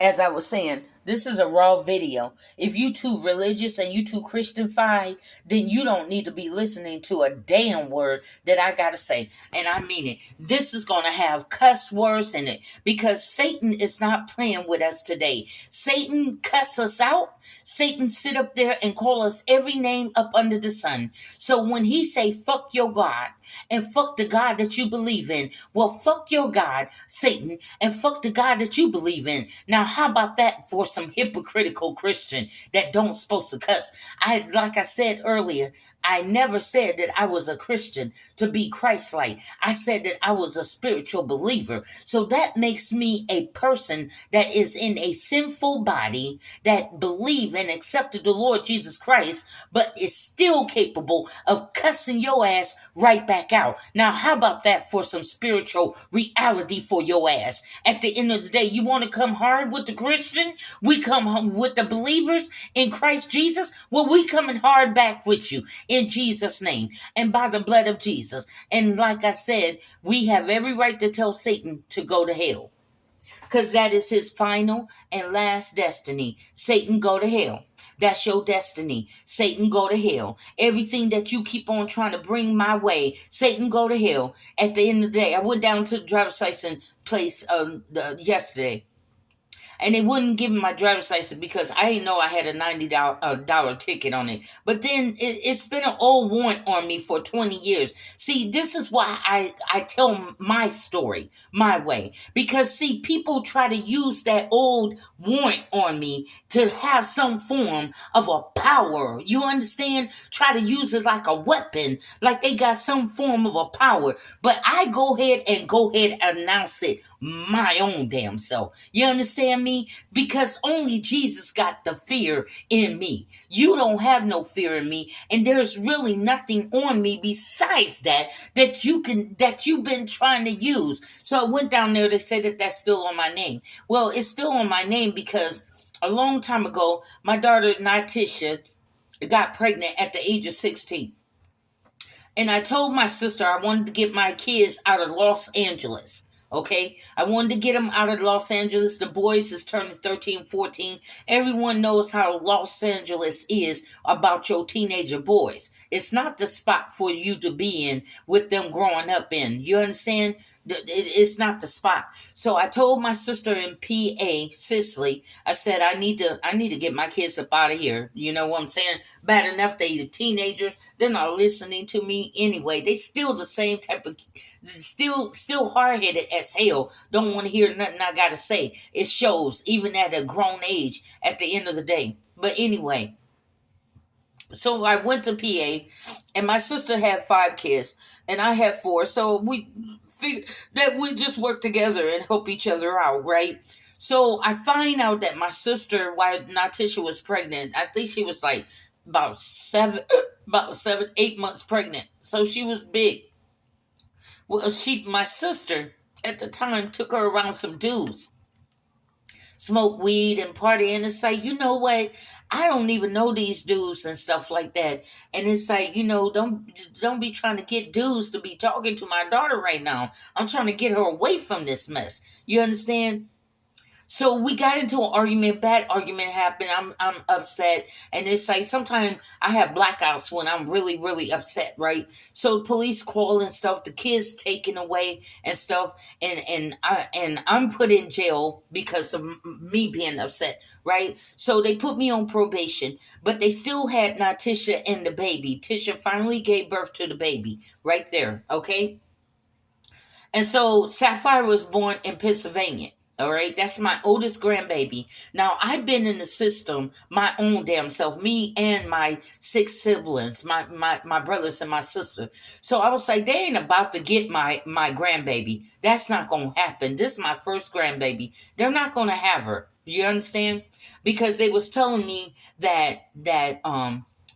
as I was saying, this is a raw video. If you too religious and you too Christianified, then you don't need to be listening to a damn word that I gotta say. And I mean it. This is gonna have cuss words in it because Satan is not playing with us today. Satan cuss us out. Satan sit up there and call us every name up under the sun. So when he say fuck your God and fuck the God that you believe in, well, fuck your God, Satan, and fuck the God that you believe in. Now, how about that for some hypocritical Christian that don't supposed to cuss? Like I said earlier, I never said that I was a Christian to be Christ-like. I said that I was a spiritual believer. So that makes me a person that is in a sinful body that believe and accepted the Lord Jesus Christ, but is still capable of cussing your ass right back out. Now, how about that for some spiritual reality for your ass? At the end of the day, you want to come hard with the Christian? We come home with the believers in Christ Jesus? Well, we coming hard back with you in Jesus' name and by the blood of Jesus. And like I said, we have every right to tell Satan to go to hell because that is his final and last destiny. Satan, go to hell. That's your destiny. Satan, go to hell. Everything that you keep on trying to bring my way, Satan, go to hell. At the end of the day, I went down to the driver's license place yesterday. And they wouldn't give me my driver's license because I didn't know I had a $90 ticket on it. But then it's been an old warrant on me for 20 years. See, this is why I tell my story my way. Because, see, people try to use that old warrant on me to have some form of a power. You understand? Try to use it like a weapon, like they got some form of a power. But I go ahead and announce it my own damn self. You understand me? Because only Jesus got the fear in me. You don't have no fear in me, and there's really nothing on me besides that you've been trying to use. So I went down there. They said that that's still on my name. Well, it's still on my name because a long time ago, my daughter Natisha got pregnant at the age of 16. And I told my sister I wanted to get my kids out of Los Angeles. Okay, I wanted to get them out of Los Angeles. The boys is turning 13, 14. Everyone knows how Los Angeles is about your teenager boys. It's not the spot for you to be in with them growing up in. You understand? It's not the spot. So I told my sister in PA, Cicely, I said, I need to get my kids up out of here. You know what I'm saying? Bad enough they the teenagers. They're not listening to me anyway. They still the same type of, still hard-headed as hell. Don't want to hear nothing I got to say. It shows even at a grown age at the end of the day. But anyway, so I went to PA and my sister had 5 kids and I had 4. So we that we just work together and help each other out, right? So I find out that my sister, while Natisha was pregnant, I think she was like about 8 months pregnant. So she was big. Well, my sister at the time took her around some dudes, smoke weed and party, and it's like, you know what? I don't even know these dudes and stuff like that. And it's like, don't be trying to get dudes to be talking to my daughter right now. I'm trying to get her away from this mess. You understand? So we got into an argument, bad argument happened. I'm upset. And it's like sometimes I have blackouts when I'm really, really upset, right? So police call and stuff, the kids taken away and stuff, and I'm put in jail because of me being upset, right? So they put me on probation, but they still had Natisha and the baby. Tisha finally gave birth to the baby right there, okay? And so Sapphire was born in Pennsylvania. All right, that's my oldest grandbaby. Now, I've been in the system my own damn self, me and my 6 siblings, my brothers and my sister. So I was like, they ain't about to get my grandbaby. That's not going to happen. This is my first grandbaby. They're not going to have her. You understand? Because they was telling me that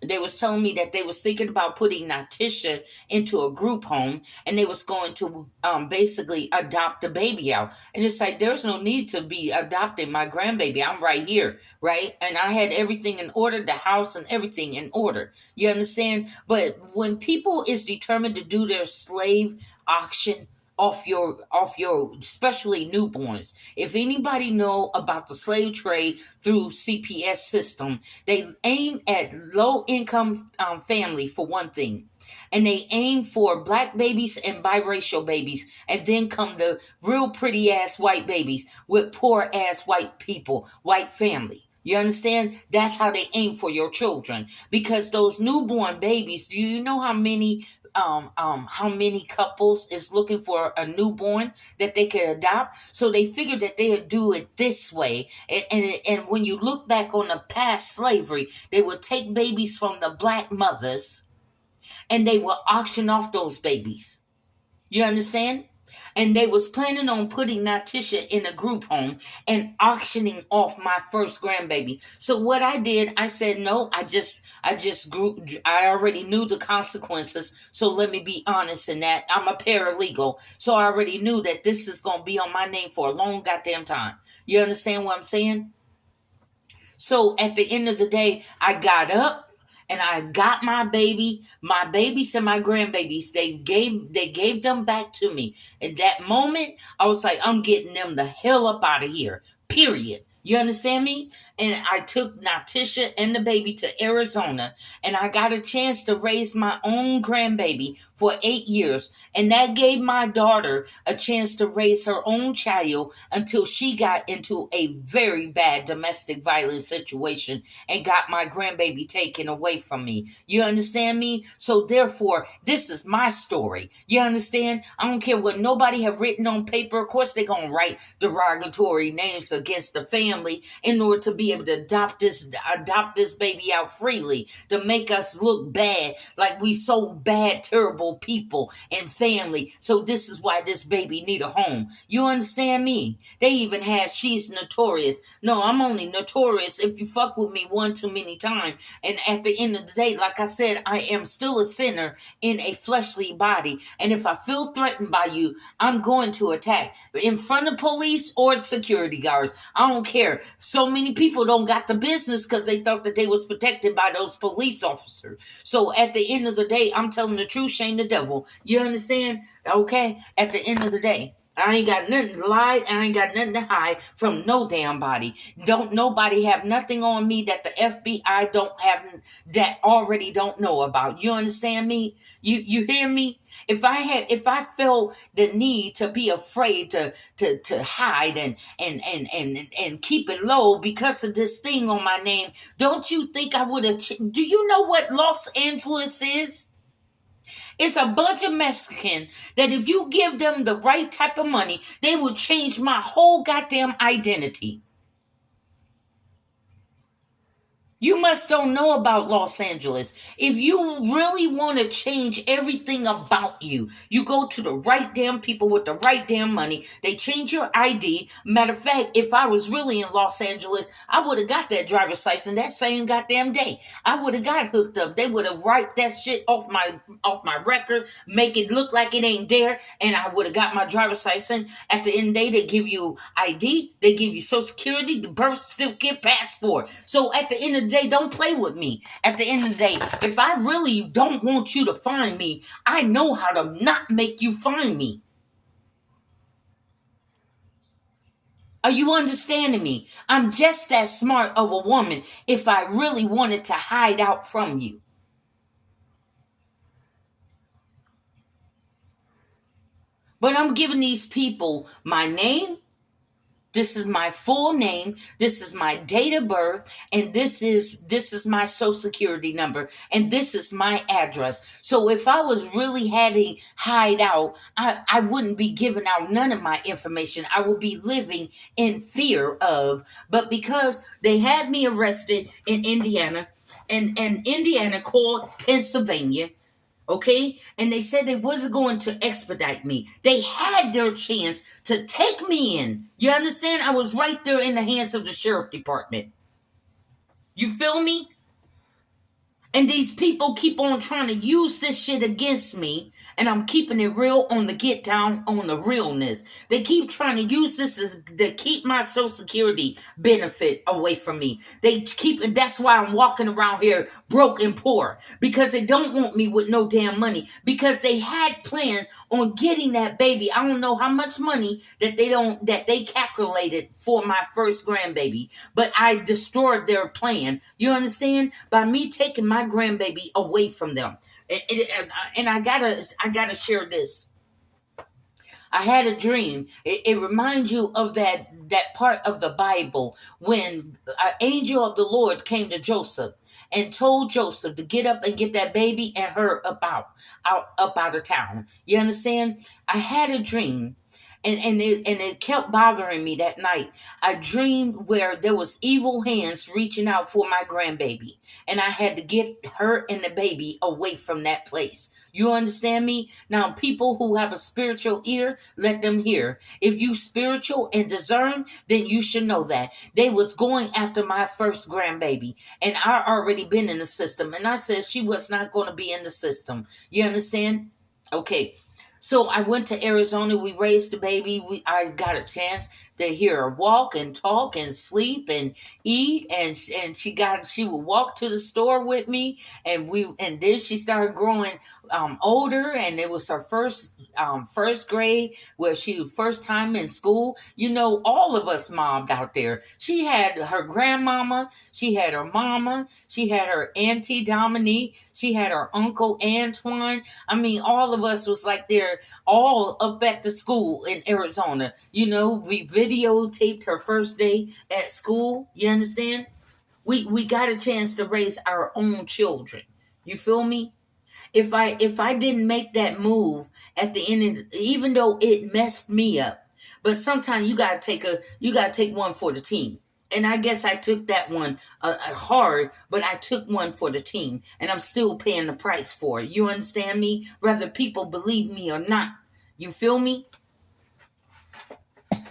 they was telling me that they was thinking about putting Natisha into a group home and they was going to basically adopt the baby out. And it's like, there's no need to be adopting my grandbaby. I'm right here, right? And I had everything in order, the house and everything in order. You understand? But when people is determined to do their slave auction off your especially newborns. If anybody know about the slave trade through CPS system, they aim at low income family for one thing, and they aim for black babies and biracial babies, and then come the real pretty ass white babies with poor ass white people, white family. You understand? That's how they aim for your children. Because those newborn babies, do you know how many couples is looking for a newborn that they can adopt? So they figured that they'd do it this way. And when you look back on the past slavery, they would take babies from the black mothers and they will auction off those babies. You understand? And they was planning on putting Natisha in a group home and auctioning off my first grandbaby. So what I did, I said, no, I already knew the consequences. So let me be honest in that. I'm a paralegal. So I already knew that this is going to be on my name for a long goddamn time. You understand what I'm saying? So at the end of the day, I got up and I got my babies and my grandbabies. They gave them back to me. In that moment, I was like, I'm getting them the hell up out of here. Period. You understand me? And I took Natisha and the baby to Arizona, and I got a chance to raise my own grandbaby for 8 years. And that gave my daughter a chance to raise her own child until she got into a very bad domestic violence situation and got my grandbaby taken away from me. You understand me? So therefore, this is my story. You understand? I don't care what nobody have written on paper. Of course, they're going to write derogatory names against the family in order to be able to adopt this baby out freely, to make us look bad, like we so bad, terrible people and family. So this is why this baby need a home. You understand me? They even had she's notorious. No, I'm only notorious if you fuck with me one too many times. And at the end of the day, like I said, I am still a sinner in a fleshly body. And if I feel threatened by you, I'm going to attack in front of police or security guards. I don't care. So many people don't got the business because they thought that they was protected by those police officers. So at the end of the day, I'm telling the truth, shame the devil. You understand? Okay? At the end of the day, I ain't got nothing to lie. I ain't got nothing to hide from no damn body. Don't nobody have nothing on me that the FBI don't have, that already don't know about. You understand me? You hear me? If I felt the need to be afraid to hide and keep it low because of this thing on my name, don't you think I would have? Do you know what Los Angeles is? It's a bunch of Mexican that if you give them the right type of money, they will change my whole goddamn identity. You must don't know about Los Angeles. If you really want to change everything about you, you go to the right damn people with the right damn money. They change your ID. Matter of fact, if I was really in Los Angeles, I would have got that driver's license that same goddamn day. I would have got hooked up. They would have wiped that shit off my record, make it look like it ain't there, and I would have got my driver's license. At the end of the day, they give you ID, they give you Social Security, the birth certificate, passport. So at the end of the day, don't play with me. At the end of the day, if I really don't want you to find me, I know how to not make you find me. Are you understanding me? I'm just that smart of a woman if I really wanted to hide out from you. But I'm giving these people my name. This is my full name. This is my date of birth. And this is my social security number. And this is my address. So if I was really had to hide out, I wouldn't be giving out none of my information. I would be living in fear of. But because they had me arrested in Indiana, and Indiana called Pennsylvania, okay? And they said they wasn't going to expedite me. They had their chance to take me in. You understand? I was right there in the hands of the sheriff department. You feel me? And these people keep on trying to use this shit against me. And I'm keeping it real on the get down on the realness. They keep trying to use this as to keep my Social Security benefit away from me. They keep, and that's why I'm walking around here broke and poor, because they don't want me with no damn money, because they had planned on getting that baby. I don't know how much money that they calculated for my first grandbaby, but I destroyed their plan. You understand? By me taking my grandbaby away from them. And I gotta share this. I had a dream. It reminds you of that part of the Bible when an angel of the Lord came to Joseph and told Joseph to get up and get that baby and her out of town. You understand? I had a dream. And it kept bothering me that night. I dreamed where there was evil hands reaching out for my grandbaby, and I had to get her and the baby away from that place. You understand me? Now, people who have a spiritual ear, let them hear. If you spiritual and discern, then you should know that. They was going after my first grandbaby, and I already been in the system, and I said she was not going to be in the system. You understand? Okay. So I went to Arizona. We raised the baby. I got a chance to hear her walk and talk and sleep and eat, and she would walk to the store with me, and then she started growing older, and it was her first grade, where she was first time in school. You know, all of us mobbed out there. She had her grandmama, she had her mama, she had her auntie Dominique, she had her uncle Antoine. I mean, all of us was like there, all up at the school in Arizona. You know, we videotaped her first day at school. You understand? We got a chance to raise our own children. You feel me? If I didn't make that move at the end, even though it messed me up, but sometimes you gotta take one for the team. And I guess I took that one hard, but I took one for the team, and I'm still paying the price for it. You understand me? Whether people believe me or not. You feel me?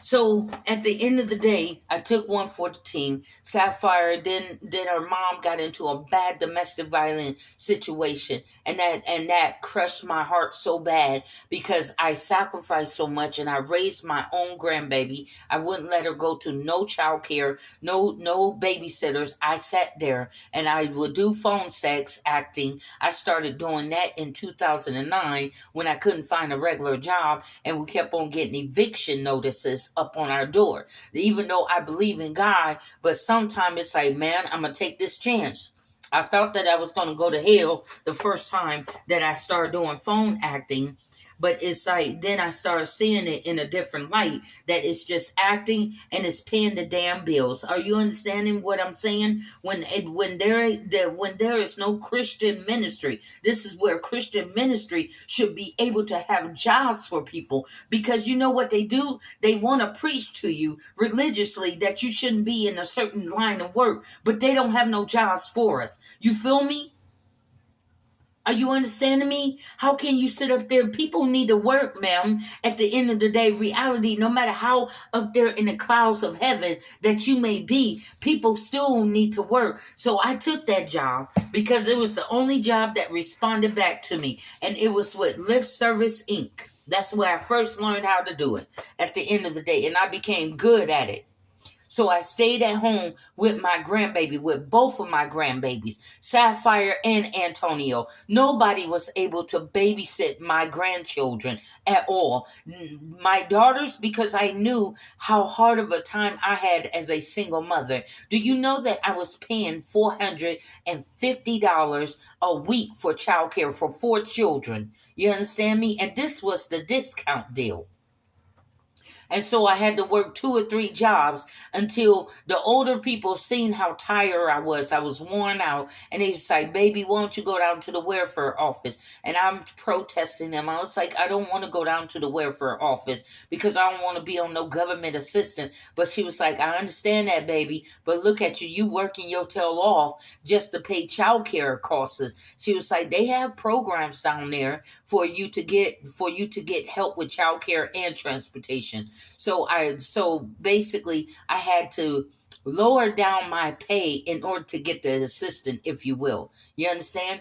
So at the end of the day, I took one for the team. Sapphire, then her mom got into a bad domestic violence situation, and that crushed my heart so bad, because I sacrificed so much and I raised my own grandbaby. I wouldn't let her go to no child care, no babysitters. I sat there and I would do phone sex acting. I started doing that in 2009 when I couldn't find a regular job, and we kept on getting eviction notices up on our door. Even though I believe in God, but sometimes it's like, man, I'm going to take this chance. I thought that I was going to go to hell the first time that I started doing phone acting. But it's like, then I started seeing it in a different light, that it's just acting and it's paying the damn bills. Are you understanding what I'm saying? When there is no Christian ministry, this is where Christian ministry should be able to have jobs for people, because you know what they do? They want to preach to you religiously that you shouldn't be in a certain line of work, but they don't have no jobs for us. You feel me? Are you understanding me? How can you sit up there? People need to work, ma'am. At the end of the day, reality, no matter how up there in the clouds of heaven that you may be, people still need to work. So I took that job because it was the only job that responded back to me. And it was with Lift Service Inc. That's where I first learned how to do it at the end of the day. And I became good at it. So I stayed at home with my grandbaby, with both of my grandbabies, Sapphire and Antonio. Nobody was able to babysit my grandchildren at all. My daughters, because I knew how hard of a time I had as a single mother. Do you know that I was paying $450 a week for childcare for 4 children? You understand me? And this was the discount deal. And so I had to work 2 or 3 jobs until the older people seen how tired I was. I was worn out. And they was like, baby, why don't you go down to the welfare office? And I'm protesting them. I was like, I don't want to go down to the welfare office because I don't want to be on no government assistance. But she was like, I understand that, baby. But look at you. You working your tail off just to pay child care costs. She was like, they have programs down there for you to get help with child care and transportation. So basically I had to lower down my pay in order to get the assistant, if you will. You understand?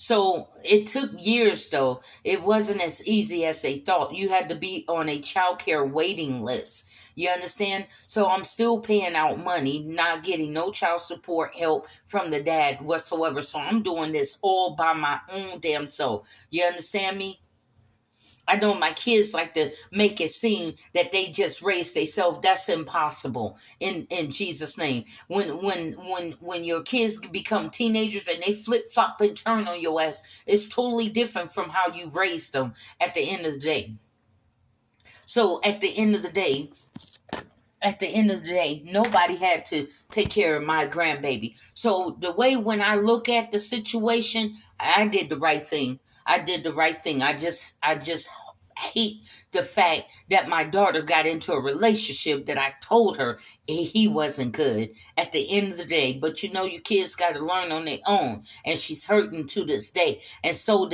So it took years though. It wasn't as easy as they thought. You had to be on a child care waiting list. You understand? So I'm still paying out money, not getting no child support help from the dad whatsoever. So I'm doing this all by my own damn self. You understand me? I know my kids like to make it seem that they just raised themselves. That's impossible in Jesus' name. When your kids become teenagers and they flip flop and turn on your ass, it's totally different from how you raised them at the end of the day. So at the end of the day, nobody had to take care of my grandbaby. So the way when I look at the situation, I did the right thing. I did the right thing. I just hate the fact that my daughter got into a relationship that I told her he wasn't good at the end of the day. But you know, your kids got to learn on their own, and she's hurting to this day. And so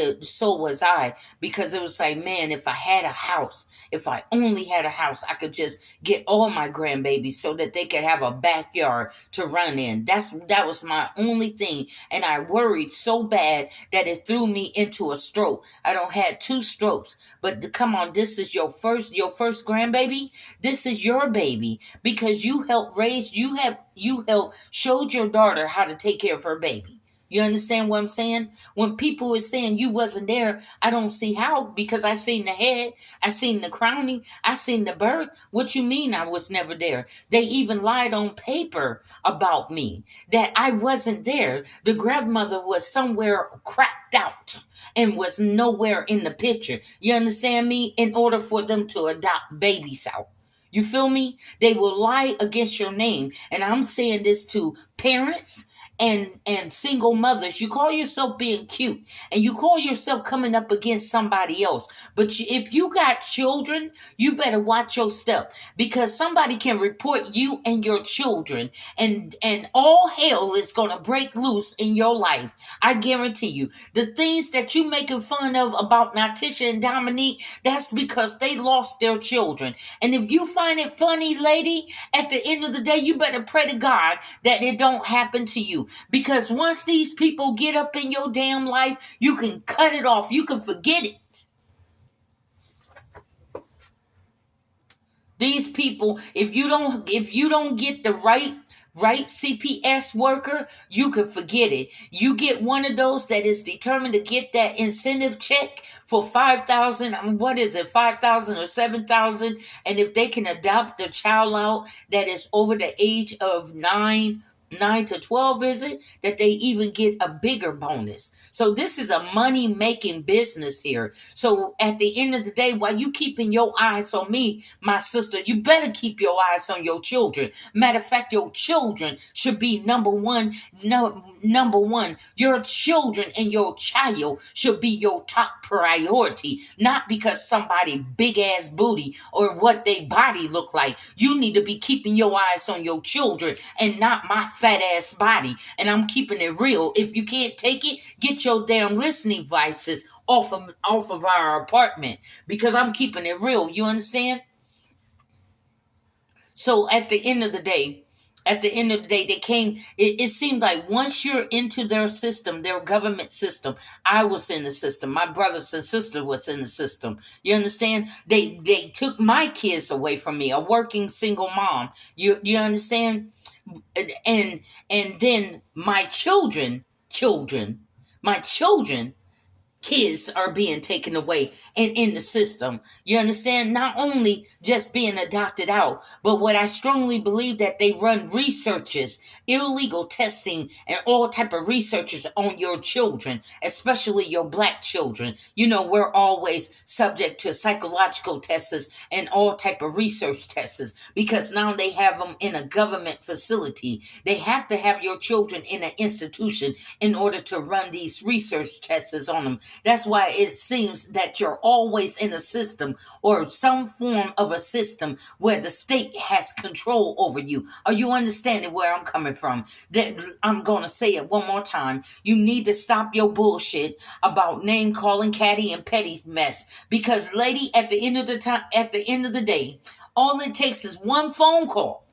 was I, because it was like, man, if I had a house, if I only had a house, I could just get all my grandbabies so that they could have a backyard to run in. That was my only thing, and I worried so bad that it threw me into a stroke. I don't had 2 strokes, but come on, this is your first grandbaby. This is your baby, because you helped raise, you helped showed your daughter how to take care of her baby. You understand what I'm saying? When people are saying you wasn't there, I don't see how, because I seen the head, I seen the crowning, I seen the birth. What you mean I was never there? They even lied on paper about me, that I wasn't there. The grandmother was somewhere cracked out and was nowhere in the picture. You understand me? In order for them to adopt babies out. You feel me? They will lie against your name. And I'm saying this to parents and single mothers. You call yourself being cute, and you call yourself coming up against somebody else, but if you got children, you better watch your step, because somebody can report you and your children, and all hell is gonna break loose in your life. I guarantee you. The things that you making fun of about Natisha and Dominique, that's because they lost their children. And if you find it funny, lady, at the end of the day, you better pray to God that it don't happen to you. Because once these people get up in your damn life, you can cut it off. You can forget it. These people, if you don't get the right CPS worker, you can forget it. You get one of those that is determined to get that incentive check for 5,000. What is it, 5,000 or 7,000? And if they can adopt a child out that is over the age of 9 to 12, is it, that they even get a bigger bonus. So this is a money making business here. So at the end of the day, while you keeping your eyes on me, my sister, you better keep your eyes on your children. Matter of fact, your children should be number one. Number one, your children and your child should be your top priority, not because somebody big ass booty or what they body look like. You need to be keeping your eyes on your children and not my fat ass body. And I'm keeping it real. If you can't take it, get your damn listening devices off of our apartment, because I'm keeping it real. You understand? So at the end of the day, they came, it seemed like once you're into their system, their government system, I was in the system, my brothers and sisters was in the system. You understand? They took my kids away from me, a working single mom. You understand? And then my children, kids are being taken away and in the system. You understand? Not only just being adopted out, but what I strongly believe, that they run researches, illegal testing, and all type of researches on your children, especially your black children. You know, we're always subject to psychological tests and all type of research tests, because now they have them in a government facility. They have to have your children in an institution in order to run these research tests on them. That's why it seems that you're always in a system or some form of a system where the state has control over you. Are you understanding where I'm coming from? That I'm going to say it one more time. You need to stop your bullshit about name calling, catty and petty mess. Because lady, at the end of the day, all it takes is one phone call.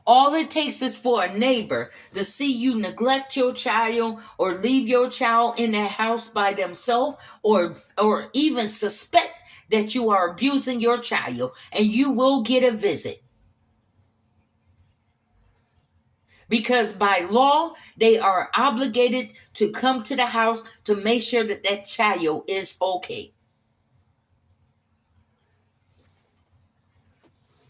All it takes is for a neighbor to see you neglect your child or leave your child in that house by themselves, or even suspect that you are abusing your child, and you will get a visit. Because by law, they are obligated to come to the house to make sure that that child is okay.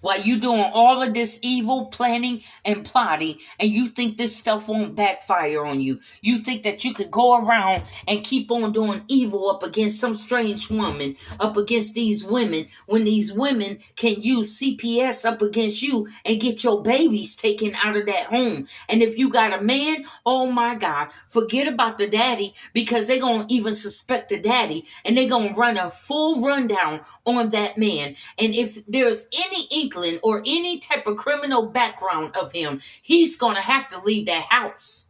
While you doing all of this evil planning and plotting, and you think this stuff won't backfire on you. You think that you could go around and keep on doing evil up against some strange woman, up against these women, when these women can use CPS up against you and get your babies taken out of that home. And if you got a man, oh my God, forget about the daddy, because they're going to even suspect the daddy, and they're going to run a full rundown on that man. And if there's any inkling or any type of criminal background of him, he's going to have to leave that house.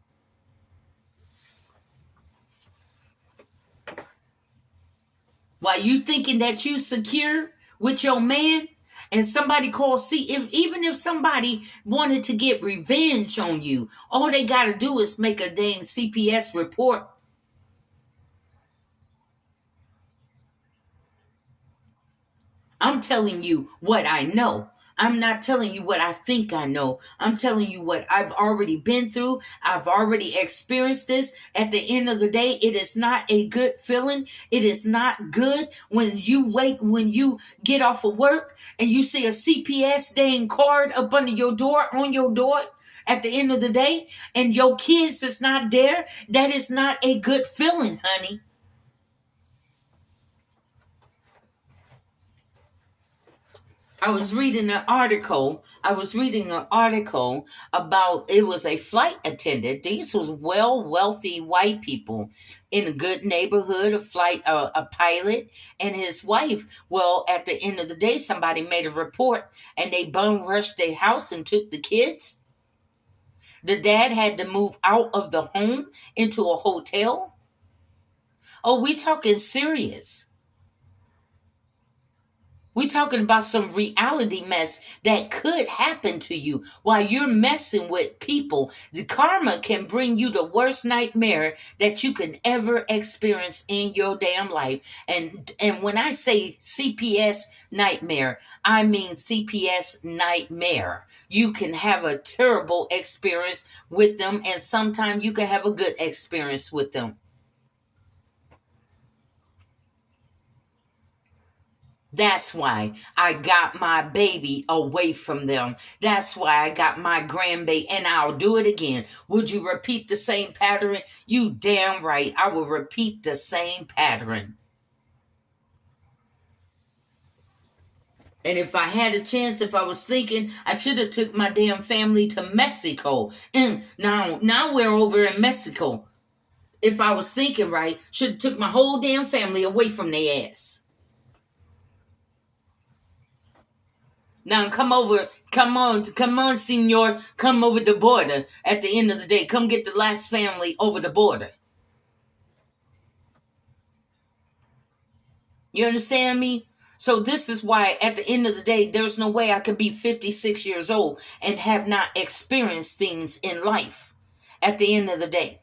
While you thinking that you secure with your man, and somebody calls, even if somebody wanted to get revenge on you, all they got to do is make a dang CPS report. I'm telling you what I know. I'm not telling you what I think I know. I'm telling you what I've already been through. I've already experienced this. At the end of the day, it is not a good feeling. It is not good when you get off of work and you see a CPS dang card up under your door, on your door at the end of the day, and your kids is not there. That is not a good feeling, honey. I was reading an article about, it was a flight attendant. These was wealthy white people in a good neighborhood, a pilot and his wife. Well, at the end of the day, somebody made a report and they bum rushed their house and took the kids. The dad had to move out of the home into a hotel. Oh, we talking serious. We're talking about some reality mess that could happen to you while you're messing with people. The karma can bring you the worst nightmare that you can ever experience in your damn life. And when I say CPS nightmare, I mean CPS nightmare. You can have a terrible experience with them, and sometimes you can have a good experience with them. That's why I got my baby away from them. That's why I got my grandbaby, and I'll do it again. Would you repeat the same pattern? You damn right, I will repeat the same pattern. And if I had a chance, if I was thinking, I should have took my damn family to Mexico. And now we're over in Mexico. If I was thinking right, should have took my whole damn family away from their ass. Now come on, senor, come over the border at the end of the day. Come get the last family over the border. You understand me? So this is why at the end of the day, there's no way I could be 56 years old and have not experienced things in life at the end of the day.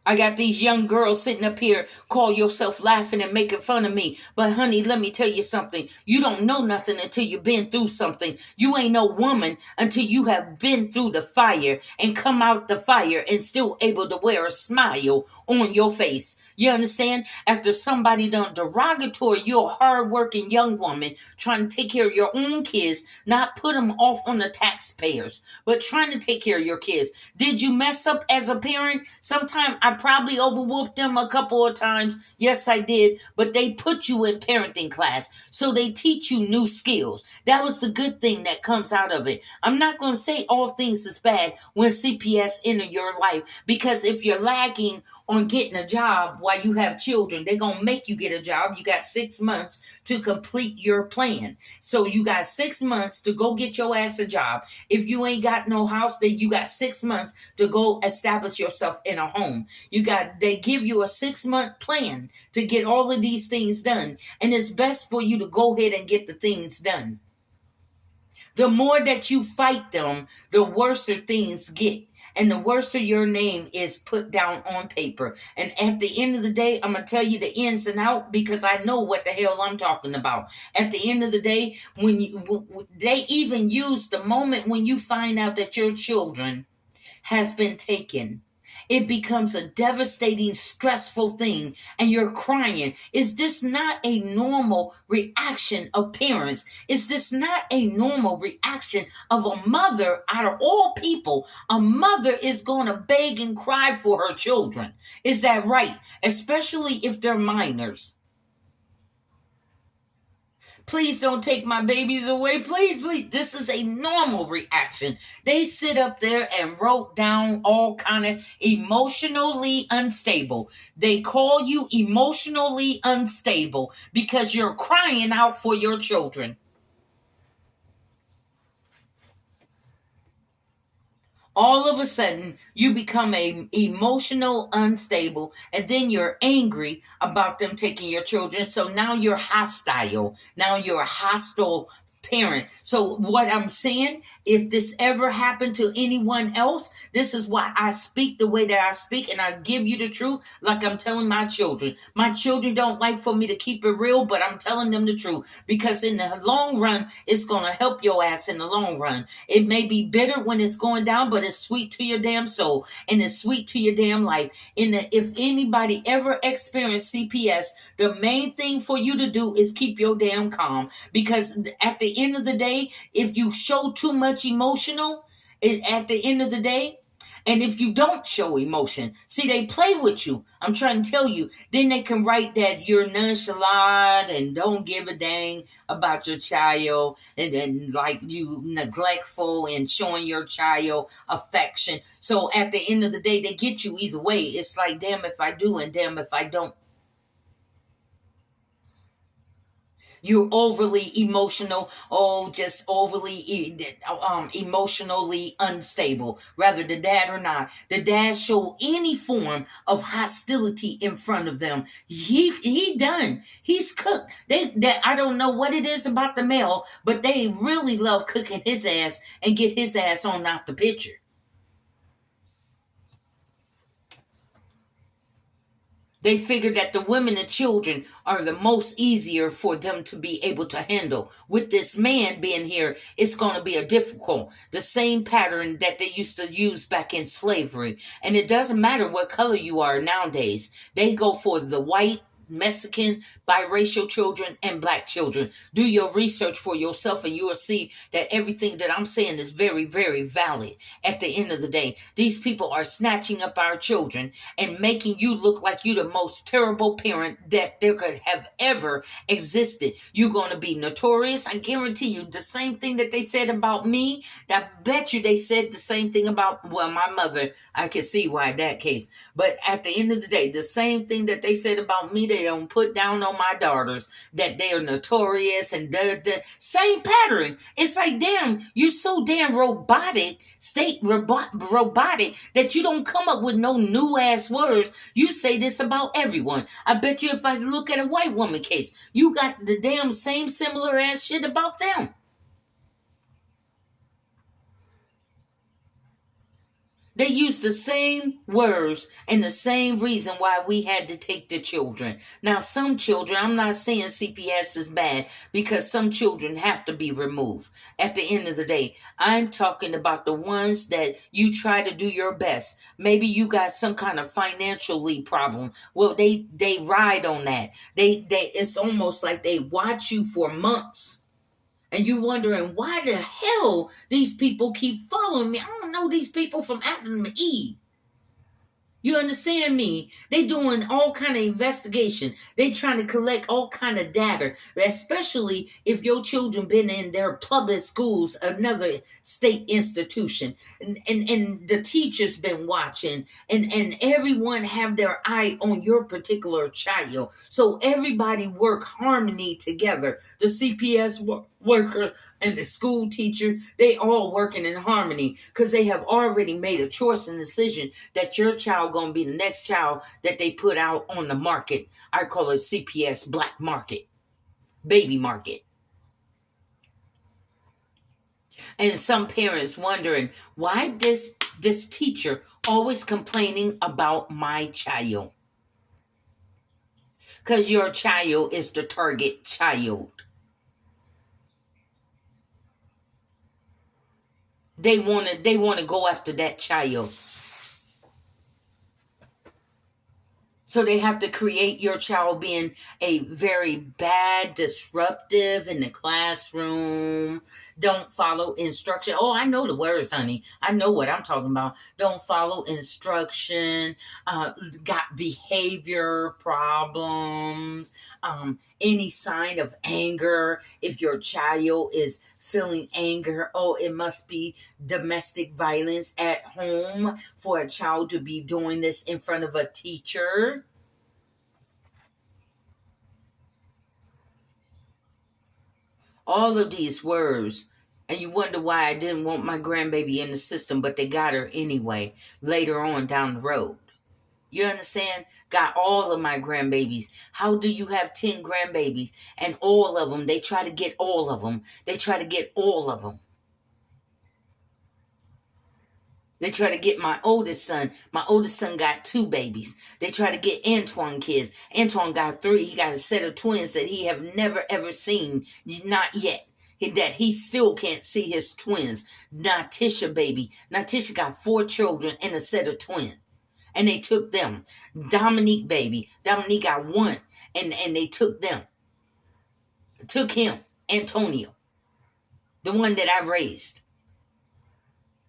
I got these young girls sitting up here, call yourself laughing and making fun of me. But honey, let me tell you something. You don't know nothing until you've been through something. You ain't no woman until you have been through the fire and come out the fire and still able to wear a smile on your face. You understand? After somebody done derogatory, you're a hard-working young woman trying to take care of your own kids, not put them off on the taxpayers, but trying to take care of your kids. Did you mess up as a parent? Sometimes I probably overwhooped them a couple of times. Yes, I did. But they put you in parenting class, so they teach you new skills. That was the good thing that comes out of it. I'm not going to say all things is bad when CPS enter your life, because if you're lagging on getting a job while you have children, they're going to make you get a job. You got 6 months to complete your plan. So you got 6 months to go get your ass a job. If you ain't got no house, then you got 6 months to go establish yourself in a home. They give you a 6-month plan to get all of these things done. And it's best for you to go ahead and get the things done. The more that you fight them, the worser things get. And the worser your name is put down on paper. And at the end of the day, I'm going to tell you the ins and out because I know what the hell I'm talking about. At the end of the day, they even use the moment when you find out that your children has been taken, it becomes a devastating, stressful thing, and you're crying. Is this not a normal reaction of parents? Is this not a normal reaction of a mother? Out of all people, a mother is going to beg and cry for her children. Is that right? Especially if they're minors. Please don't take my babies away. Please, please. This is a normal reaction. They sit up there and wrote down all kind of emotionally unstable. They call you emotionally unstable because you're crying out for your children. All of a sudden, you become emotional unstable, and then you're angry about them taking your children. So now you're hostile. Now you're a hostile parent. So what I'm saying, if this ever happened to anyone else, this is why I speak the way that I speak, and I give you the truth like I'm telling my children. My children don't like for me to keep it real, but I'm telling them the truth because in the long run, it's going to help your ass in the long run. It may be bitter when it's going down, but it's sweet to your damn soul and it's sweet to your damn life. If anybody ever experienced CPS, the main thing for you to do is keep your damn calm, because at the end of the day, if you show too much emotional at the end of the day, and if you don't show emotion, see, they play with you. I'm trying to tell you. Then they can write that you're nonchalant and don't give a dang about your child, and like you neglectful and showing your child affection. So at the end of the day, they get you either way. It's like, damn if I do and damn if I don't. You're overly emotional, just overly emotionally unstable. Rather the dad or not, the dad show any form of hostility in front of them. He done. He's cooked. I don't know what it is about the male, but they really love cooking his ass and get his ass on out the picture. They figure that the women and children are the most easier for them to be able to handle. With this man being here, it's going to be a difficult. The same pattern that they used to use back in slavery. And it doesn't matter what color you are nowadays. They go for the white, Mexican, biracial children, and black children. Do your research for yourself and you will see that everything that I'm saying is very, very valid. At the end of the day, these people are snatching up our children and making you look like you're the most terrible parent that there could have ever existed. You're going to be notorious. I guarantee you the same thing that they said about me. I bet you they said the same thing about, well, my mother. I can see why that case. But at the end of the day, the same thing that they said about me, they don't put down on my daughters, that they are notorious and the same pattern. It's like, damn, you're so damn robotic that you don't come up with no new ass words. You say this about everyone. I bet you if I look at a white woman case, you got the damn same similar ass shit about them. They use the same words and the same reason why we had to take the children. Now, some children, I'm not saying CPS is bad because some children have to be removed. At the end of the day, I'm talking about the ones that you try to do your best. Maybe you got some kind of financially problem. Well, they ride on that. It's almost like they watch you for months. And you wondering, why the hell these people keep following me? I don't know these people from Adam and Eve. You understand me? They doing all kind of investigation. They trying to collect all kind of data, especially if your children been in their public schools, another state institution, and the teachers been watching, and everyone have their eye on your particular child. So everybody work harmony together. The CPS worker and the school teacher, they all working in harmony because they have already made a choice and decision that your child going to be the next child that they put out on the market. I call it CPS black market, baby market. And some parents wondering, why this teacher always complaining about my child? Because your child is the target child. They wanna go after that child. So they have to create your child being a very bad, disruptive in the classroom. Don't follow instruction. Oh, I know the words, honey. I know what I'm talking about. Don't follow instruction. Got behavior problems. Any sign of anger. If your child is feeling anger, oh, it must be domestic violence at home for a child to be doing this in front of a teacher. All of these words. And you wonder why I didn't want my grandbaby in the system, but they got her anyway later on down the road. You understand? Got all of my grandbabies. How do you have 10 grandbabies and all of them, they try to get all of them. They try to get all of them. They try to get my oldest son. My oldest son got 2 babies. They try to get Antoine kids. Antoine got 3. He got a set of twins that he have never ever seen. Not yet. That he still can't see his twins. Natisha baby. Natisha got 4 children and a set of twins. And they took them. Dominique baby. Dominique got 1. And they took them. Took him. Antonio. The one that I raised.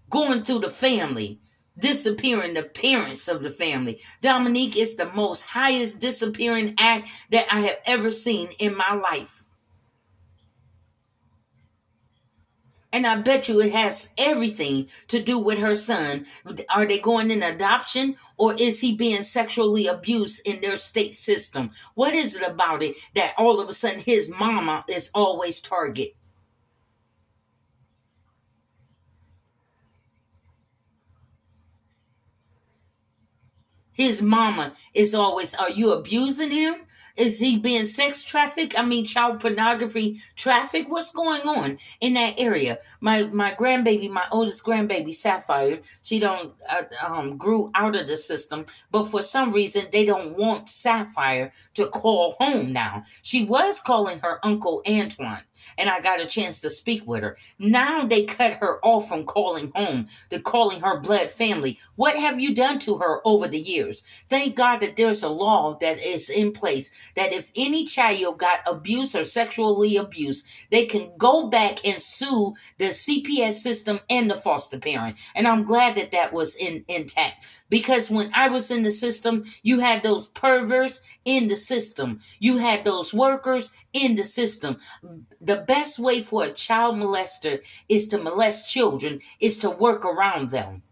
Going through the family, disappearing the parents of the family. Dominique is the most highest disappearing act that I have ever seen in my life. And I bet you it has everything to do with her son. Are they going in adoption, or is he being sexually abused in their state system? What is it about it that all of a sudden his mama is always target? His mama is always, are you abusing him? Is he being sex trafficked? I mean, child pornography traffic? What's going on in that area? My grandbaby, my oldest grandbaby, Sapphire, she don't grew out of the system, but for some reason they don't want Sapphire to call home now. She was calling her uncle Antoine, and I got a chance to speak with her. Now they cut her off from calling home, to calling her blood family. What have you done to her over the years? Thank God that there's a law that is in place that if any child got abused or sexually abused, they can go back and sue the CPS system and the foster parent. And I'm glad that that was intact. Because when I was in the system, you had those perverts in the system. You had those workers in the system. The best way for a child molester is to molest children, is to work around them.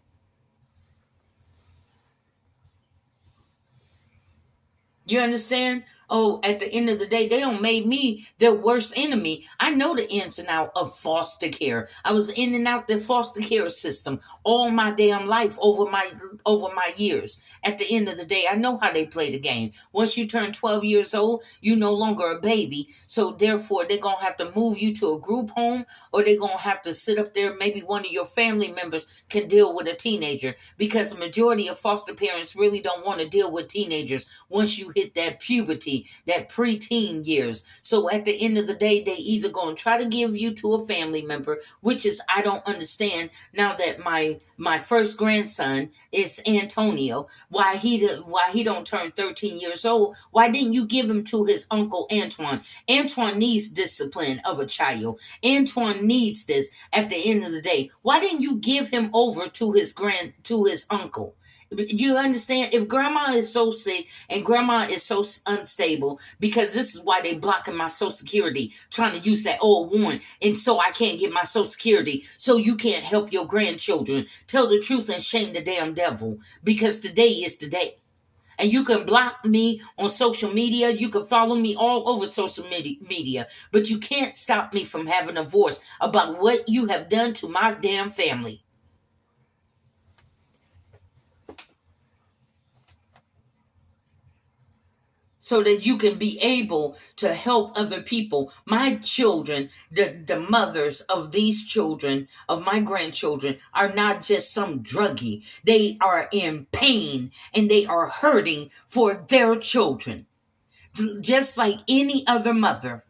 You understand? Oh, at the end of the day, they don't make me their worst enemy. I know the ins and out of foster care. I was in and out the foster care system all my damn life over my years. At the end of the day, I know how they play the game. Once you turn 12 years old, you no longer a baby. So therefore, they're gonna have to move you to a group home, or they're gonna have to sit up there. Maybe one of your family members can deal with a teenager, because the majority of foster parents really don't want to deal with teenagers once you hit that puberty, that preteen years. So at the end of the day, they either going to try to give you to a family member, which is, I don't understand now that my first grandson is Antonio, why he don't turn 13 years old. Why didn't you give him to his uncle Antoine? Antoine needs discipline of a child. Antoine needs this at the end of the day. Why didn't you give him over to his uncle? You understand? If grandma is so sick and grandma is so unstable, because this is why they blocking my Social Security, trying to use that old warrant, and so I can't get my Social Security, so you can't help your grandchildren. Tell the truth and shame the damn devil, because today is the day. And you can block me on social media. You can follow me all over social media, but you can't stop me from having a voice about what you have done to my damn family. so that you can be able to help other people. My children, the mothers of these children, of my grandchildren, are not just some druggie. They are in pain and they are hurting for their children, just like any other mother.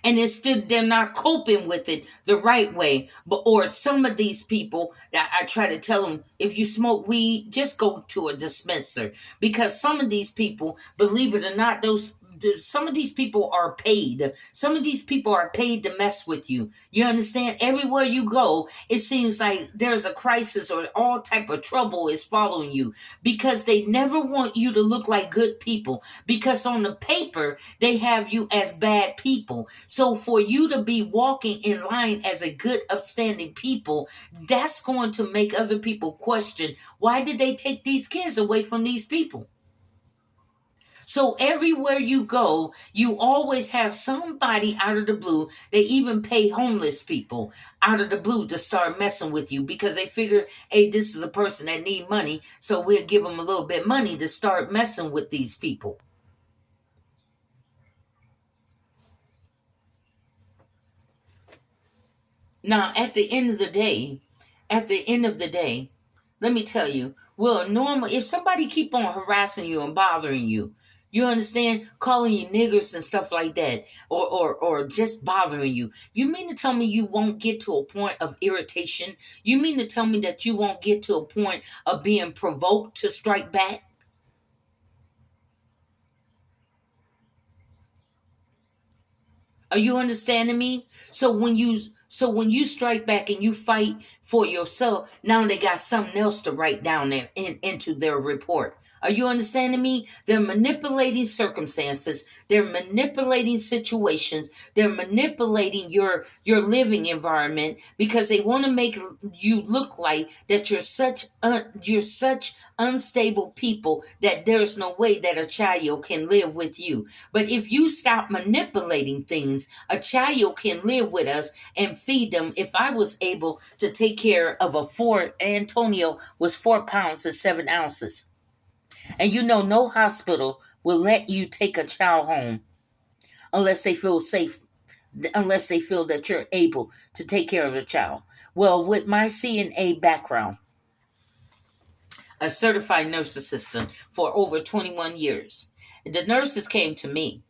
And it's still, they're not coping with it the right way. Or some of these people that I try to tell them, if you smoke weed, just go to a dispenser, because some of these people, believe it or not, some of these people are paid. Some of these people are paid to mess with you. You understand? Everywhere you go, it seems like there's a crisis or all type of trouble is following you, because they never want you to look like good people, because on the paper, they have you as bad people. So for you to be walking in line as a good, upstanding people, that's going to make other people question, why did they take these kids away from these people? So everywhere you go, you always have somebody out of the blue. They even pay homeless people out of the blue to start messing with you, because they figure, hey, this is a person that need money, so we'll give them a little bit of money to start messing with these people. Now, at the end of the day, let me tell you, well, normally, if somebody keep on harassing you and bothering you, you understand, calling you niggers and stuff like that, or just bothering you, you mean to tell me you won't get to a point of irritation? You mean to tell me that you won't get to a point of being provoked to strike back? Are you understanding me? So when you strike back and you fight for yourself, now they got something else to write down there into their report. Are you understanding me? They're manipulating circumstances. They're manipulating situations. They're manipulating your living environment, because they want to make you look like that you're such unstable people that there's no way that a child can live with you. But if you stop manipulating things, a child can live with us and feed them. If I was able to take care of Antonio was 4 pounds and 7 ounces. And no hospital will let you take a child home unless they feel safe, unless they feel that you're able to take care of the child. Well, with my CNA background, a certified nurse assistant for over 21 years, the nurses came to me,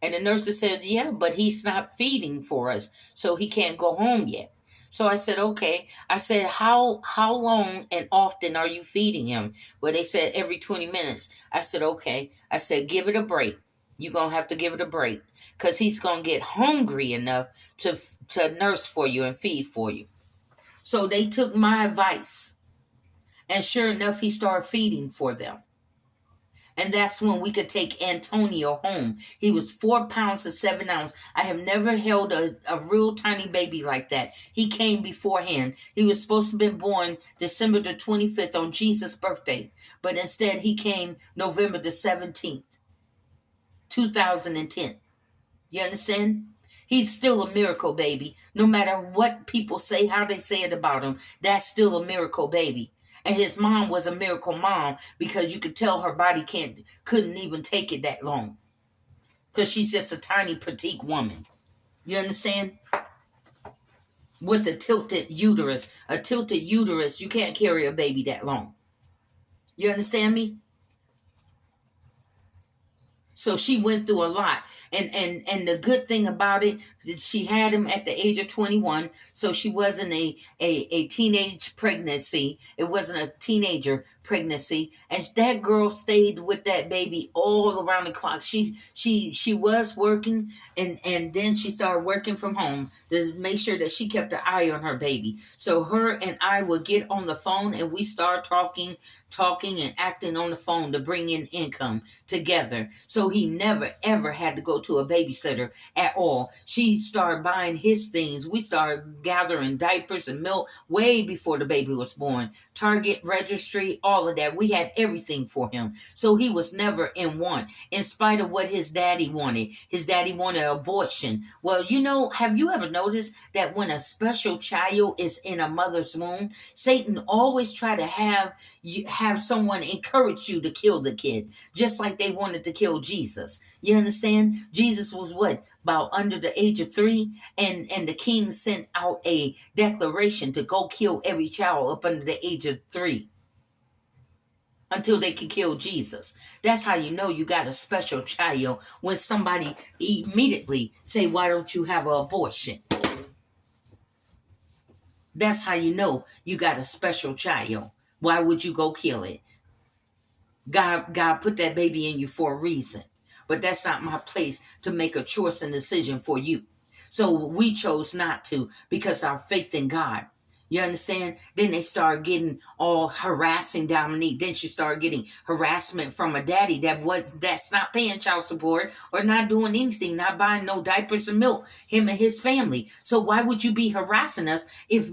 and the nurses said, yeah, but he's not feeding for us, so he can't go home yet. So I said, okay. I said, how long and often are you feeding him? Well, they said every 20 minutes. I said, okay. I said, give it a break. You're going to have to give it a break, because he's going to get hungry enough to nurse for you and feed for you. So they took my advice, and sure enough, he started feeding for them. And that's when we could take Antonio home. He was 4 pounds and 7 ounces. I have never held a real tiny baby like that. He came beforehand. He was supposed to have been born December the 25th on Jesus' birthday. But instead, he came November the 17th, 2010. You understand? He's still a miracle baby. No matter what people say, how they say it about him, that's still a miracle baby. And his mom was a miracle mom, because you could tell her body couldn't even take it that long, because she's just a tiny petite woman. You understand? With a tilted uterus. A tilted uterus, you can't carry a baby that long. You understand me? So she went through a lot. And the good thing about it, she had him at the age of 21. So she wasn't a teenage pregnancy. It wasn't a teenager pregnancy. And that girl stayed with that baby all around the clock. She was working, and then she started working from home to make sure that she kept an eye on her baby. So her and I would get on the phone, and we start talking and acting on the phone to bring in income together. So he never ever had to go to a babysitter at all. She started buying his things. We started gathering diapers and milk way before the baby was born. Target, registry, all of that. We had everything for him. So he was never in want, in spite of what his daddy wanted. His daddy wanted abortion. Well, have you ever noticed that when a special child is in a mother's womb, Satan always try to have someone encourage you to kill the kid, just like they wanted to kill Jesus. You understand? Jesus was what? About under the age of 3, and the king sent out a declaration to go kill every child up under the age of 3 until they could kill Jesus. That's how you know you got a special child, when somebody immediately say, why don't you have an abortion? That's how you know you got a special child. Why would you go kill it? God put that baby in you for a reason. But that's not my place to make a choice and decision for you. So we chose not to, because our faith in God. You understand? Then they start getting all harassing Dominique. Then she started getting harassment from a daddy that's not paying child support or not doing anything, not buying no diapers and milk, him and his family. So why would you be harassing us if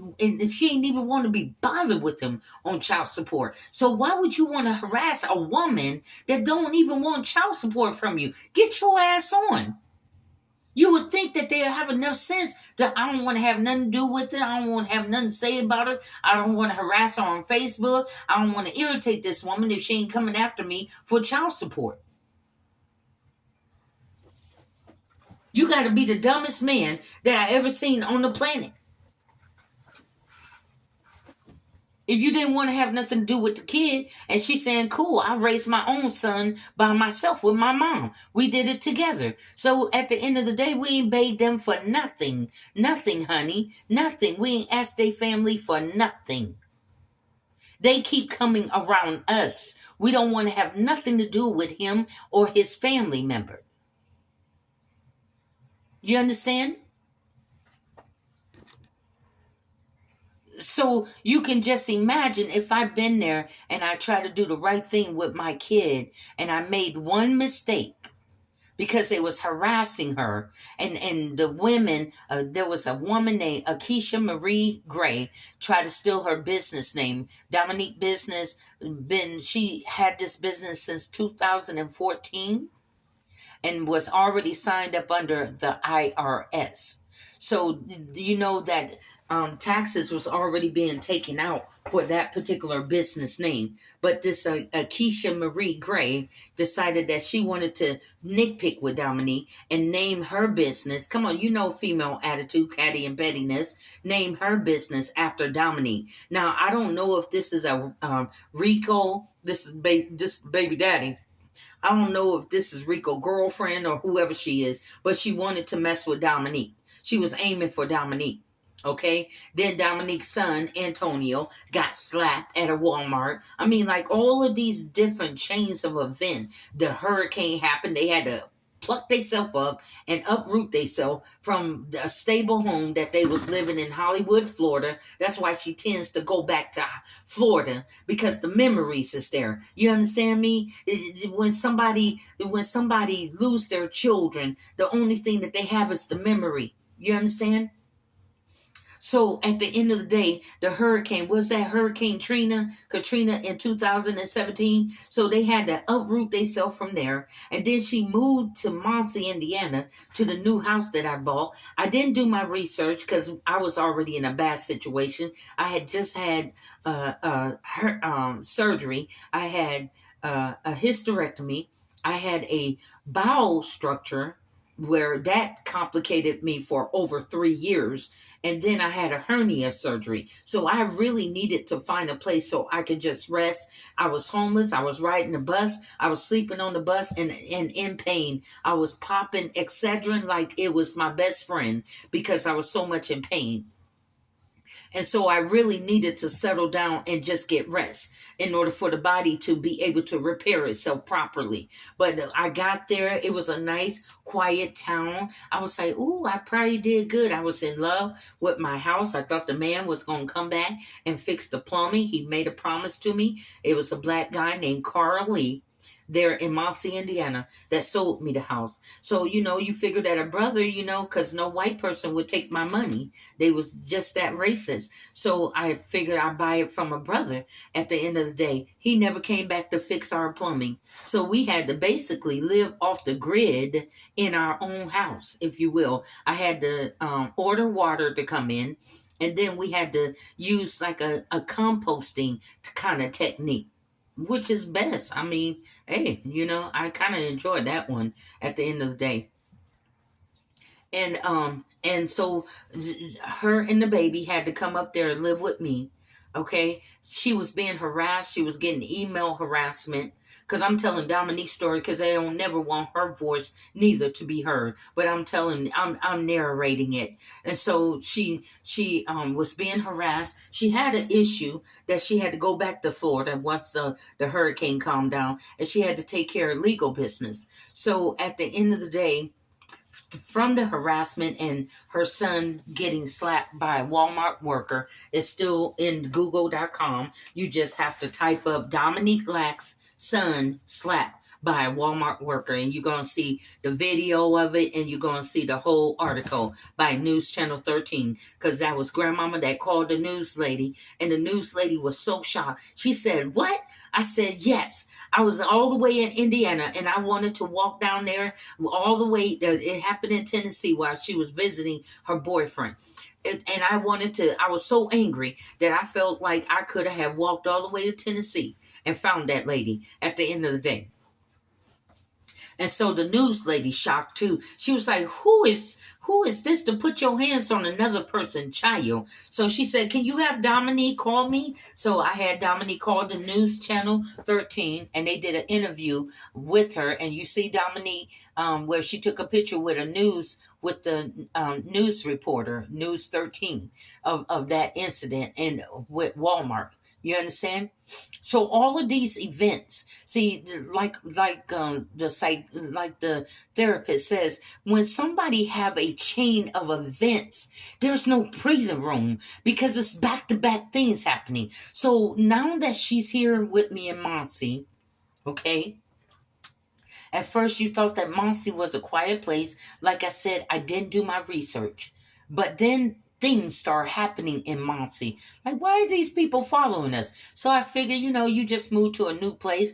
she ain't even want to be bothered with him on child support? So why would you want to harass a woman that don't even want child support from you? Get your ass on. You would think that they'll have enough sense that I don't want to have nothing to do with it. I don't want to have nothing to say about her. I don't want to harass her on Facebook. I don't want to irritate this woman if she ain't coming after me for child support. You got to be the dumbest man that I ever seen on the planet. If you didn't want to have nothing to do with the kid, and she's saying, cool, I raised my own son by myself with my mom. We did it together. So at the end of the day, we ain't begged them for nothing. Nothing, honey. Nothing. We ain't asked their family for nothing. They keep coming around us. We don't want to have nothing to do with him or his family member. You understand? So you can just imagine if I've been there and I try to do the right thing with my kid and I made one mistake because they was harassing her, and the women, there was a woman named Akeisha Marie Gray tried to steal her business name, Dominique Business. She had this business since 2014 and was already signed up under the IRS. So you know that taxes was already being taken out for that particular business name. But this Akeisha Marie Gray decided that she wanted to nitpick with Dominique and name her business. Come on, you know female attitude, catty and pettiness. Name her business after Dominique. Now, I don't know if this is a Rico, this baby daddy. I don't know if this is Rico girlfriend or whoever she is, but she wanted to mess with Dominique. She was aiming for Dominique. Okay. Then Dominique's son, Antonio, got slapped at a Walmart. I mean, like all of these different chains of events. The hurricane happened. They had to pluck themselves up and uproot themselves from a stable home that they was living in Hollywood, Florida. That's why she tends to go back to Florida, because the memories is there. You understand me? When somebody lose their children, the only thing that they have is the memory. You understand? So at the end of the day, the hurricane, was that Hurricane Katrina in 2017? So they had to uproot themselves from there. And then she moved to Muncie, Indiana, to the new house that I bought. I didn't do my research because I was already in a bad situation. I had just had surgery. I had a hysterectomy. I had a bowel structure where that complicated me for over 3 years. And then I had a hernia surgery. So I really needed to find a place so I could just rest. I was homeless. I was riding the bus. I was sleeping on the bus and in pain. I was popping Excedrin like it was my best friend because I was so much in pain. And so I really needed to settle down and just get rest in order for the body to be able to repair itself properly. But I got there. It was a nice, quiet town. I was like, ooh, I probably did good. I was in love with my house. I thought the man was going to come back and fix the plumbing. He made a promise to me. It was a black guy named Carl Lee there in Muncie, Indiana, that sold me the house. So, you figure that a brother, because no white person would take my money. They was just that racist. So I figured I'd buy it from a brother at the end of the day. He never came back to fix our plumbing. So we had to basically live off the grid in our own house, if you will. I had to order water to come in. And then we had to use like a composting kind of technique, which is best. I mean, hey, I kind of enjoyed that one at the end of the day. And so her and the baby had to come up there and live with me. Okay, she was being harassed. She was getting email harassment because I'm telling Dominique's story because they don't never want her voice neither to be heard. But I'm narrating it, and so she was being harassed. She had an issue that she had to go back to Florida once the hurricane calmed down, and she had to take care of legal business. So at the end of the day, from the harassment and her son getting slapped by a Walmart worker is still in google.com. You just have to type up Dominique Lack's son slapped by a Walmart worker, and you're going to see the video of it, and you're going to see the whole article by News Channel 13, because that was grandmama that called the news lady, and the news lady was so shocked. She said, "What?" I said, "Yes. I was all the way in Indiana, and I wanted to walk down there all the way. It happened in Tennessee while she was visiting her boyfriend. And I was so angry that I felt like I could have walked all the way to Tennessee and found that lady at the end of the day." And so the news lady shocked too. She was like, who is this to put your hands on another person's child? So she said, "Can you have Dominique call me?" So I had Dominique call the News Channel 13, and they did an interview with her. And you see Dominique where she took a picture with the news reporter, News 13, of that incident and with Walmart. You understand? So all of these events, see, like the therapist says, when somebody have a chain of events, there's no breathing room because it's back to back things happening. So now that she's here with me in Muncie, okay. At first, you thought that Muncie was a quiet place. Like I said, I didn't do my research, but then things start happening in Muncie. Like, why are these people following us? So I figure, you just move to a new place.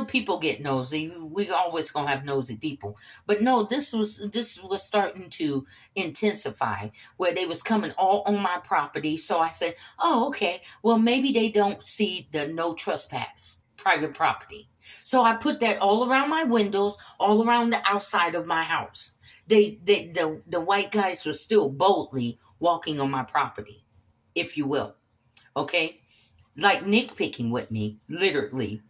People get nosy. We always gonna have nosy people. But no, this was starting to intensify, where they was coming all on my property. So I said, oh, okay. Well, maybe they don't see the no trespass private property. So I put that all around my windows, all around the outside of my house. The white guys were still boldly walking on my property, if you will. Okay? Like nitpicking with me, literally.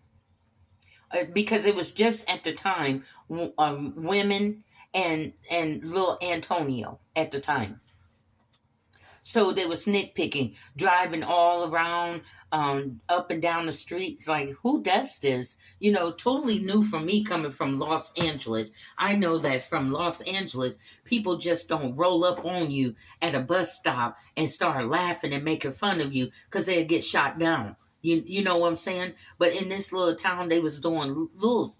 Because it was just at the time, women and little Antonio at the time. So they was nitpicking, driving all around, up and down the streets. Like, who does this? Totally new for me coming from Los Angeles. I know that from Los Angeles, people just don't roll up on you at a bus stop and start laughing and making fun of you because they'll get shot down. You know what I'm saying? But in this little town, they was doing little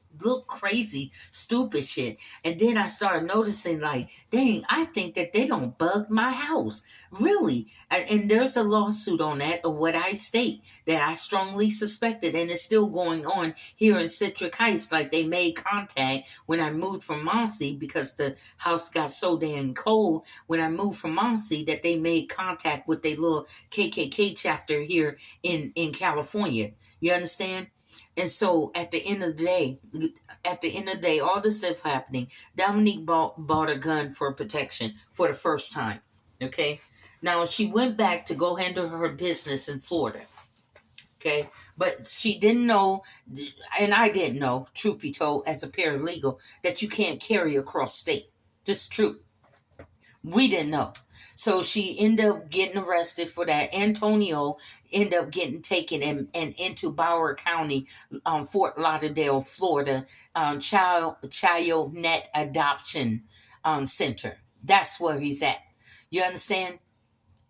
crazy, stupid shit. And then I started noticing, like, dang, I think that they don't bug my house. Really. And there's a lawsuit on that of what I state that I strongly suspected. And it's still going on here in Citric Heights. Like, they made contact when I moved from Muncie because the house got so damn cold when I moved from Muncie that they made contact with their little KKK chapter here in California. You understand? And so at the end of the day, all this stuff happening, Dominique bought a gun for protection for the first time. Okay. Now she went back to go handle her business in Florida. Okay. But she didn't know, and I didn't know, truth be told, as a paralegal, that you can't carry across state. This is true. We didn't know. So she ended up getting arrested for that. Antonio ended up getting taken and into Broward County, Fort Lauderdale, Florida, Child Net Adoption Center. That's where he's at. You understand?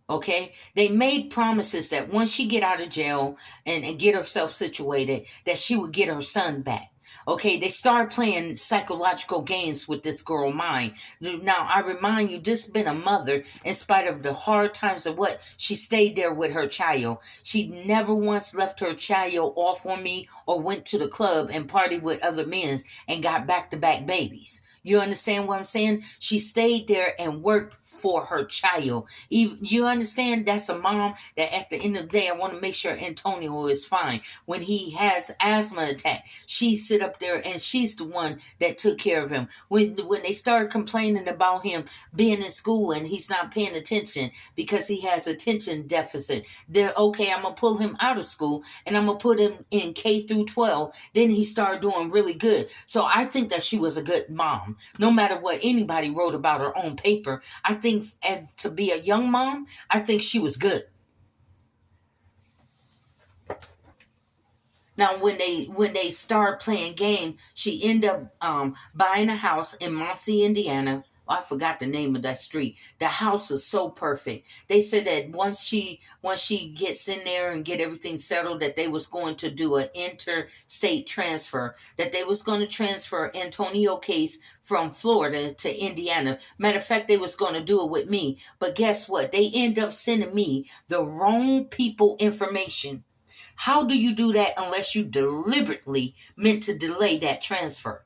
Okay? They made promises that once she get out of jail and get herself situated, that she would get her son back. Okay, they started playing psychological games with this girl mind. Now, I remind you, this has been a mother, in spite of the hard times of what, she stayed there with her child. She never once left her child off on me or went to the club and partied with other men and got back-to-back babies. You understand what I'm saying? She stayed there and worked for her child. You understand? That's a mom that at the end of the day, I want to make sure Antonio is fine. When he has asthma attack, she sit up there and she's the one that took care of him. When they started complaining about him being in school and he's not paying attention because he has attention deficit, they're okay, I'm going to pull him out of school and I'm going to put him in K through 12. Then he started doing really good. So I think that she was a good mom. No matter what anybody wrote about her on paper, I think to be a young mom, I think she was good. Now, when they start playing game, she ended up buying a house in Muncie, Indiana. Oh, I forgot the name of that street. The house was so perfect. They said that once she gets in there and get everything settled, that they was going to do an interstate transfer. That they was going to transfer Antonio Case from Florida to Indiana. Matter of fact, they was going to do it with me. But guess what? They end up sending me the wrong people information. How do you do that unless you deliberately meant to delay that transfer?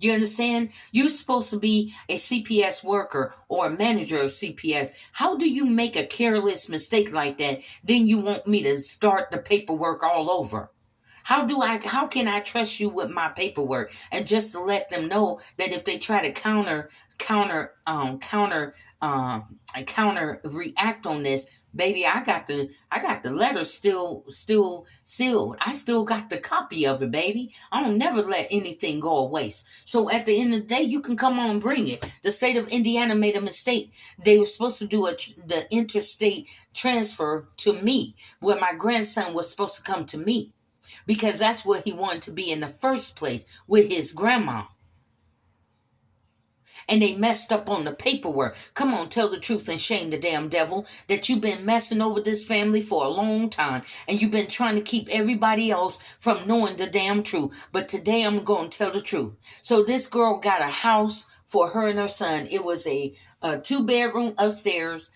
You understand? You're supposed to be a CPS worker or a manager of CPS. How do you make a careless mistake like that? Then you want me to start the paperwork all over. How can I trust you with my paperwork? And just to let them know that if they try to counter react on this, baby, I got the letter still sealed. I still got the copy of it, baby. I don't never let anything go to waste. So at the end of the day, you can come on and bring it. The state of Indiana made a mistake. They were supposed to do the interstate transfer to me, where my grandson was supposed to come to me, because that's where he wanted to be in the first place, with his grandma. And they messed up on the paperwork. Come on, tell the truth and shame the damn devil that you've been messing over this family for a long time. And you've been trying to keep everybody else from knowing the damn truth. But today I'm going to tell the truth. So this girl got a house for her and her son. It was a 2-bedroom upstairs.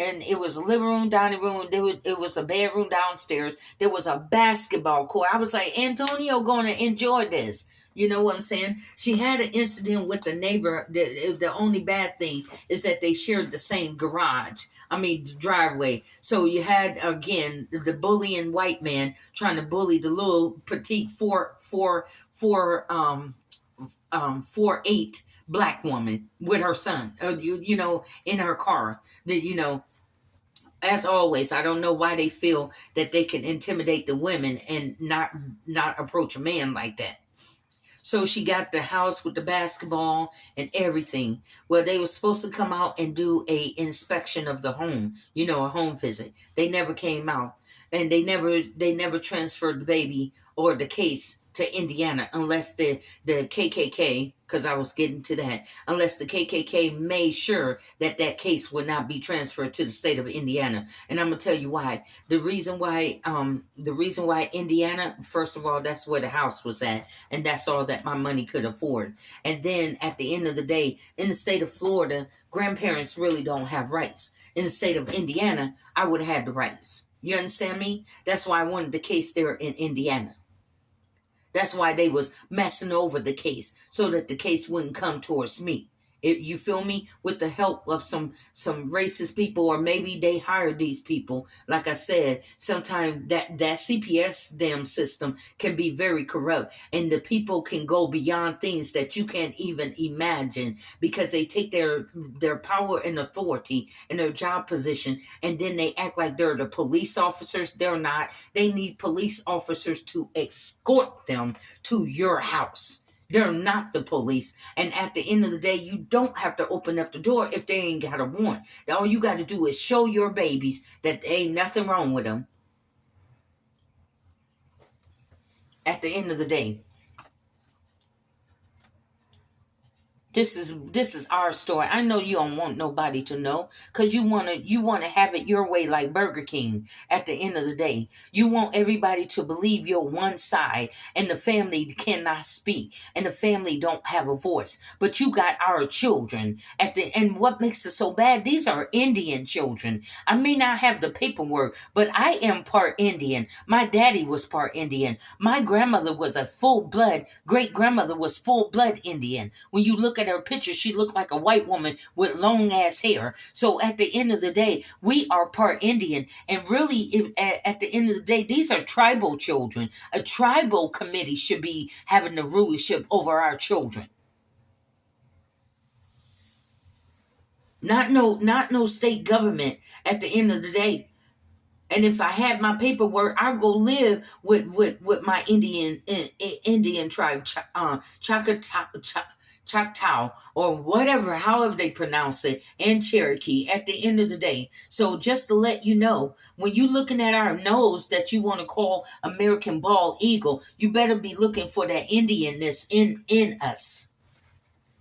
And it was a living room, dining room. It was a bedroom downstairs. There was a basketball court. I was like, Antonio going to enjoy this. You know what I'm saying? She had an incident with the neighbor. The only bad thing is that they shared the same garage. I mean, the driveway. So you had, again, the bullying white man trying to bully the little petite 4'8" black woman with her son, in her car. As always, I don't know why they feel that they can intimidate the women and not approach a man like that. So she got the house with the basketball and everything. Well, they were supposed to come out and do a inspection of the home, a home visit. They never came out, and they never transferred the baby or the case to Indiana unless the KKK, because I was getting to that, unless the KKK made sure that case would not be transferred to the state of Indiana. And I'm gonna tell you why. The reason why Indiana, first of all, that's where the house was at, and that's all that my money could afford. And then at the end of the day, in the state of Florida, grandparents really don't have rights. In the state of Indiana, I would have had the rights. You understand me? That's why I wanted the case there in Indiana. That's why they was messing over the case, so that the case wouldn't come towards me. You feel me? With the help of some racist people, or maybe they hired these people. Like I said, sometimes that CPS damn system can be very corrupt, and the people can go beyond things that you can't even imagine, because they take their power and authority and their job position, and then they act like they're the police officers. They're not. They need police officers to escort them to your house. They're not the police. And at the end of the day, you don't have to open up the door if they ain't got a warrant. All you got to do is show your babies that there ain't nothing wrong with them. At the end of the day. This is our story. I know you don't want nobody to know because you wanna have it your way like Burger King. At the end of the day, you want everybody to believe you're one side, and the family cannot speak, and the family don't have a voice. But you got our children at the and what makes it so bad? These are Indian children. I may not have the paperwork, but I am part Indian. My daddy was part Indian. My grandmother was a full blood great grandmother was full blood Indian. When you look at her picture, she looked like a white woman with long ass hair. So at the end of the day, we are part Indian. And really, at the end of the day, these are tribal children. A tribal committee should be having the rulership over our children. Not no state government at the end of the day. And if I had my paperwork, I'd go live with my Indian tribe, Choctaw, or whatever, however they pronounce it, and Cherokee at the end of the day. So just to let you know, when you're looking at our nose that you want to call American bald eagle, you better be looking for that Indianness in us.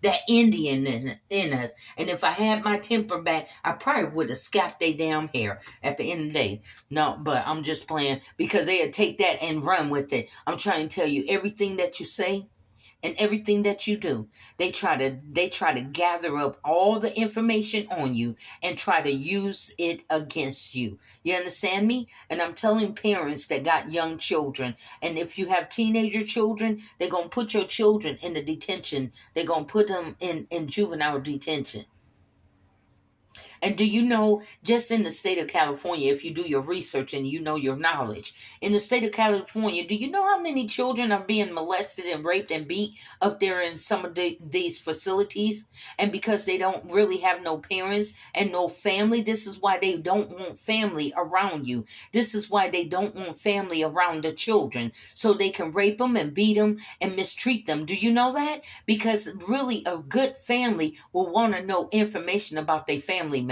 That Indian in us. And if I had my temper back, I probably would have scalped their damn hair at the end of the day. No, but I'm just playing because they'd take that and run with it. I'm trying to tell you, everything that you say and everything that you do, they try to gather up all the information on you and try to use it against you. You understand me? And I'm telling parents that got young children, and if you have teenager children, they're gonna put your children in the detention. They're gonna put them in juvenile detention. And do you know, just in the state of California, if you do your research and you know your knowledge, in the state of California, do you know how many children are being molested and raped and beat up there in some of these facilities? And because they don't really have no parents and no family, this is why they don't want family around you. This is why they don't want family around the children, so they can rape them and beat them and mistreat them. Do you know that? Because really, a good family will want to know information about their family members.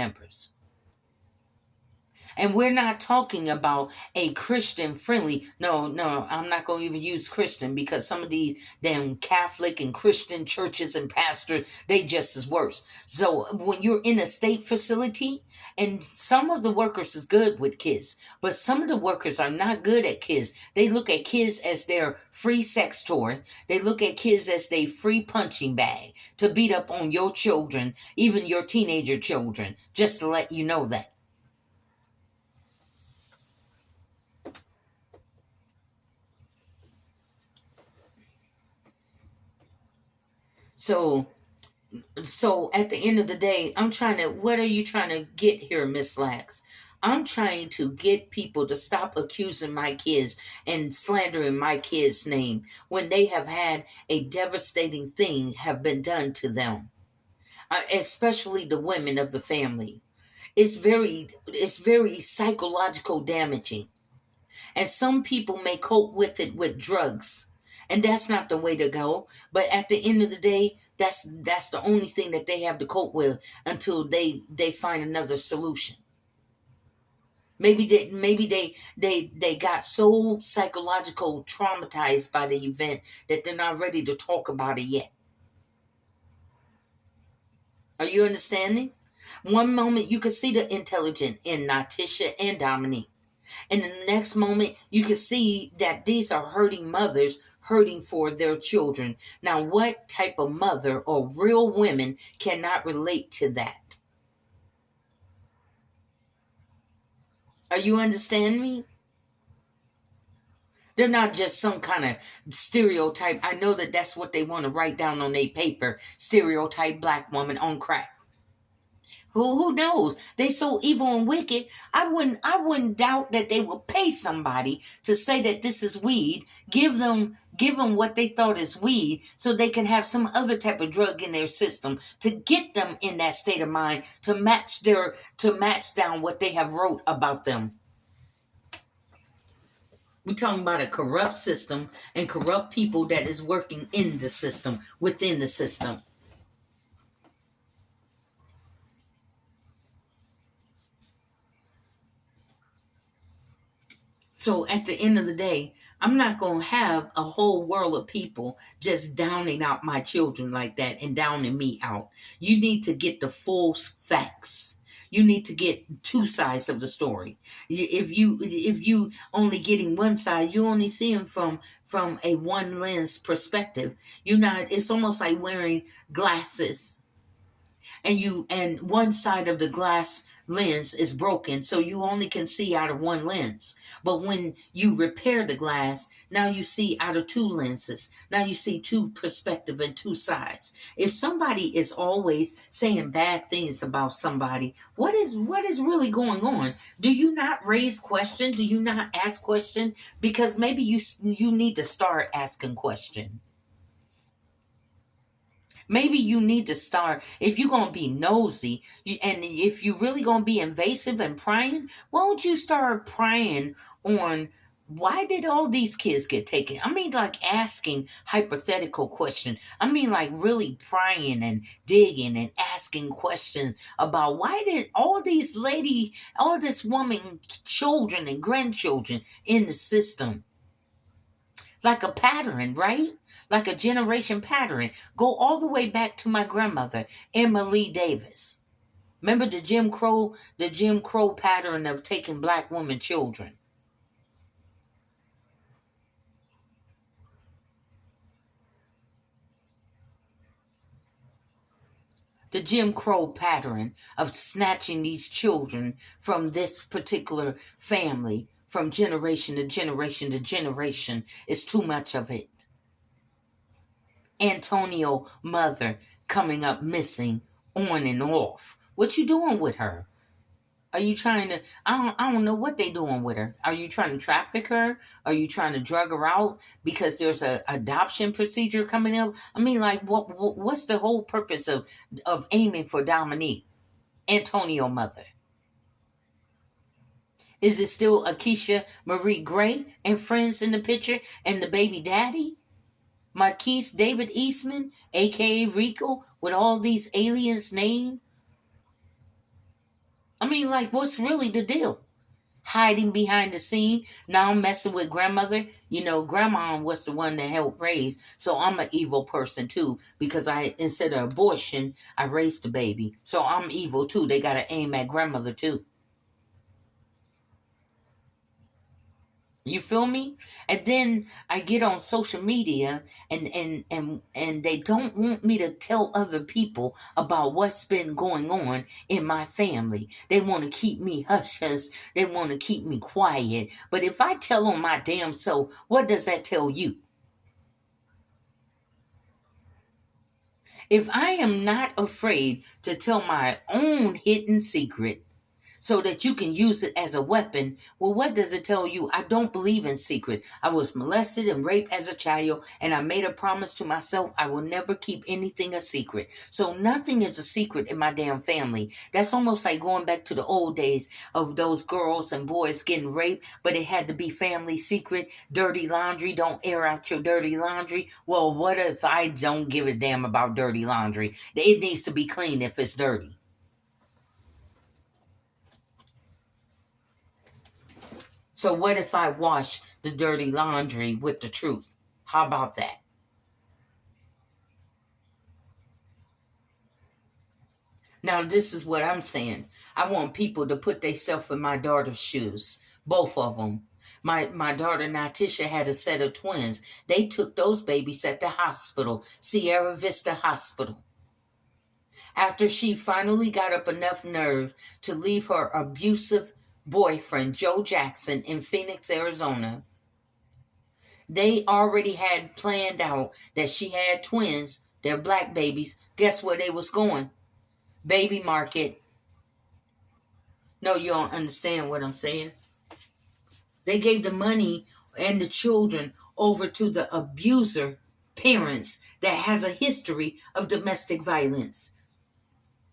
And we're not talking about a Christian friendly. No, I'm not going to even use Christian because some of these damn Catholic and Christian churches and pastors, they just as worse. So when you're in a state facility, and some of the workers is good with kids, but some of the workers are not good at kids. They look at kids as their free sex toy. They look at kids as their free punching bag to beat up on your children, even your teenager children, just to let you know that. So at the end of the day, what are you trying to get here, Miss Lax? I'm trying to get people to stop accusing my kids and slandering my kids' name when they have had a devastating thing have been done to them, especially the women of the family. It's very psychological damaging. And some people may cope with it with drugs. And that's not the way to go. But at the end of the day, that's the only thing that they have to cope with until they find another solution. Maybe they got so psychological traumatized by the event that they're not ready to talk about it yet. Are you understanding? One moment you can see the intelligent in Natisha and Dominique. And in the next moment, you can see that these are hurting mothers hurting for their children. Now, what type of mother or real women cannot relate to that? Are you understanding me? They're not just some kind of stereotype. I know that that's what they want to write down on their paper. Stereotype black woman on crack. Who knows? They so evil and wicked. I wouldn't doubt that they will pay somebody to say that this is weed, give them what they thought is weed, so they can have some other type of drug in their system to get them in that state of mind to match down what they have wrote about them. We're talking about a corrupt system and corrupt people that is working in the system, within the system. So at the end of the day, I'm not going to have a whole world of people just downing out my children like that and downing me out. You need to get the full facts. You need to get two sides of the story. If you only getting one side, you only see them from a one lens perspective. You're not. It's almost like wearing glasses, and one side of the glass lens is broken, so you only can see out of one lens. But when you repair the glass, now you see out of two lenses. Now you see two perspective and two sides. If somebody is always saying bad things about somebody, what is really going on? Do you not raise questions? Do you not ask questions? Because maybe you need to start asking questions. Maybe you need to start, if you're going to be nosy, and if you're really going to be invasive and prying, why don't you start prying on why did all these kids get taken? I mean, like asking hypothetical questions. I mean, like really prying and digging and asking questions about why did all this woman, children and grandchildren in the system, like a pattern, right? Like a generation pattern. Go all the way back to my grandmother, Emma Lee Davis. Remember the Jim Crow pattern of taking black women children. The Jim Crow pattern of snatching these children from this particular family from generation to generation to generation is too much of it. Antonio mother coming up missing on and off. What you doing with her? Are you trying to, I don't know what they doing with her. Are you trying to traffic her? Are you trying to drug her out because there's a adoption procedure coming up? I mean, like, what's the whole purpose of aiming for Dominique, Antonio mother? Is it still Akeisha Marie Gray and friends in the picture and the baby daddy? Marquise David Eastman, a.k.a. Rico, with all these aliens named? I mean, like, what's really the deal? Hiding behind the scene, now I'm messing with grandmother. You know, grandma was the one that helped raise, so I'm an evil person too, because instead of abortion, I raised the baby. So I'm evil too. They got to aim at grandmother too. You feel me? And then I get on social media and they don't want me to tell other people about what's been going on in my family. They want to keep me hush hush. They want to keep me quiet. But if I tell on my damn self, what does that tell you? If I am not afraid to tell my own hidden secret, so that you can use it as a weapon. Well, what does it tell you? I don't believe in secret. I was molested and raped as a child, and I made a promise to myself I will never keep anything a secret. So nothing is a secret in my damn family. That's almost like going back to the old days of those girls and boys getting raped, but it had to be family secret. Dirty laundry, don't air out your dirty laundry. Well, what if I don't give a damn about dirty laundry? It needs to be clean if it's dirty. So what if I wash the dirty laundry with the truth? How about that? Now, this is what I'm saying. I want people to put themselves in my daughter's shoes. Both of them. My daughter Natisha had a set of twins. They took those babies at the hospital, Sierra Vista Hospital. After she finally got up enough nerve to leave her abusive boyfriend, Joe Jackson, in Phoenix, Arizona, they already had planned out that she had twins, they're black babies. Guess where they was going? Baby market. No, you don't understand what I'm saying. They gave the money and the children over to the abuser parents that has a history of domestic violence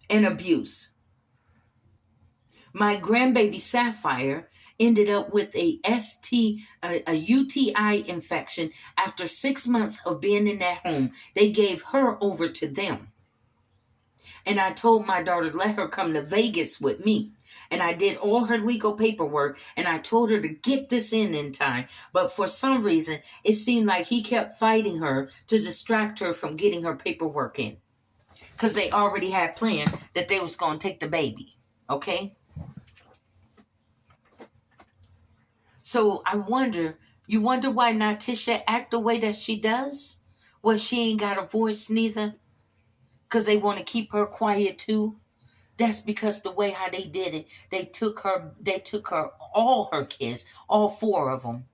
and abuse. My grandbaby Sapphire ended up with a UTI infection after 6 months of being in that home. They gave her over to them. And I told my daughter, let her come to Vegas with me. And I did all her legal paperwork, and I told her to get this in time. But for some reason, it seemed like he kept fighting her to distract her from getting her paperwork in. Because they already had planned that they was going to take the baby. Okay? So I wonder, you wonder why Natisha act the way that she does? Well, she ain't got a voice neither. Because they want to keep her quiet too. That's because the way how they did it, they took her, all her kids, all 4 of them,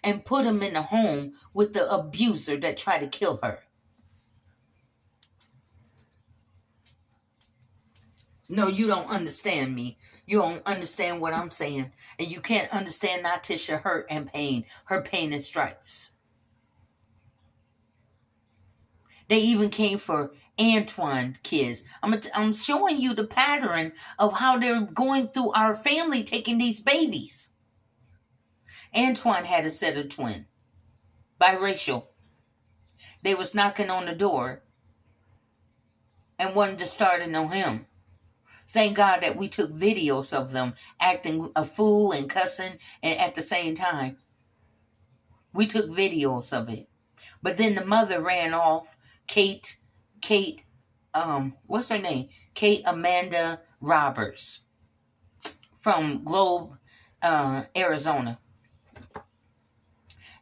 and put them in a home with the abuser that tried to kill her. No, you don't understand me. You don't understand what I'm saying. And you can't understand Natisha hurt and pain, her pain and stripes. They even came for Antoine kids. I'm showing you the pattern of how they're going through our family taking these babies. Antoine had a set of twin, biracial. They was knocking on the door and wanted to start it on him. Thank God that we took videos of them acting a fool and cussing and at the same time. We took videos of it. But then the mother ran off. Kate, what's her name? Kate Amanda Roberts from Globe, Arizona,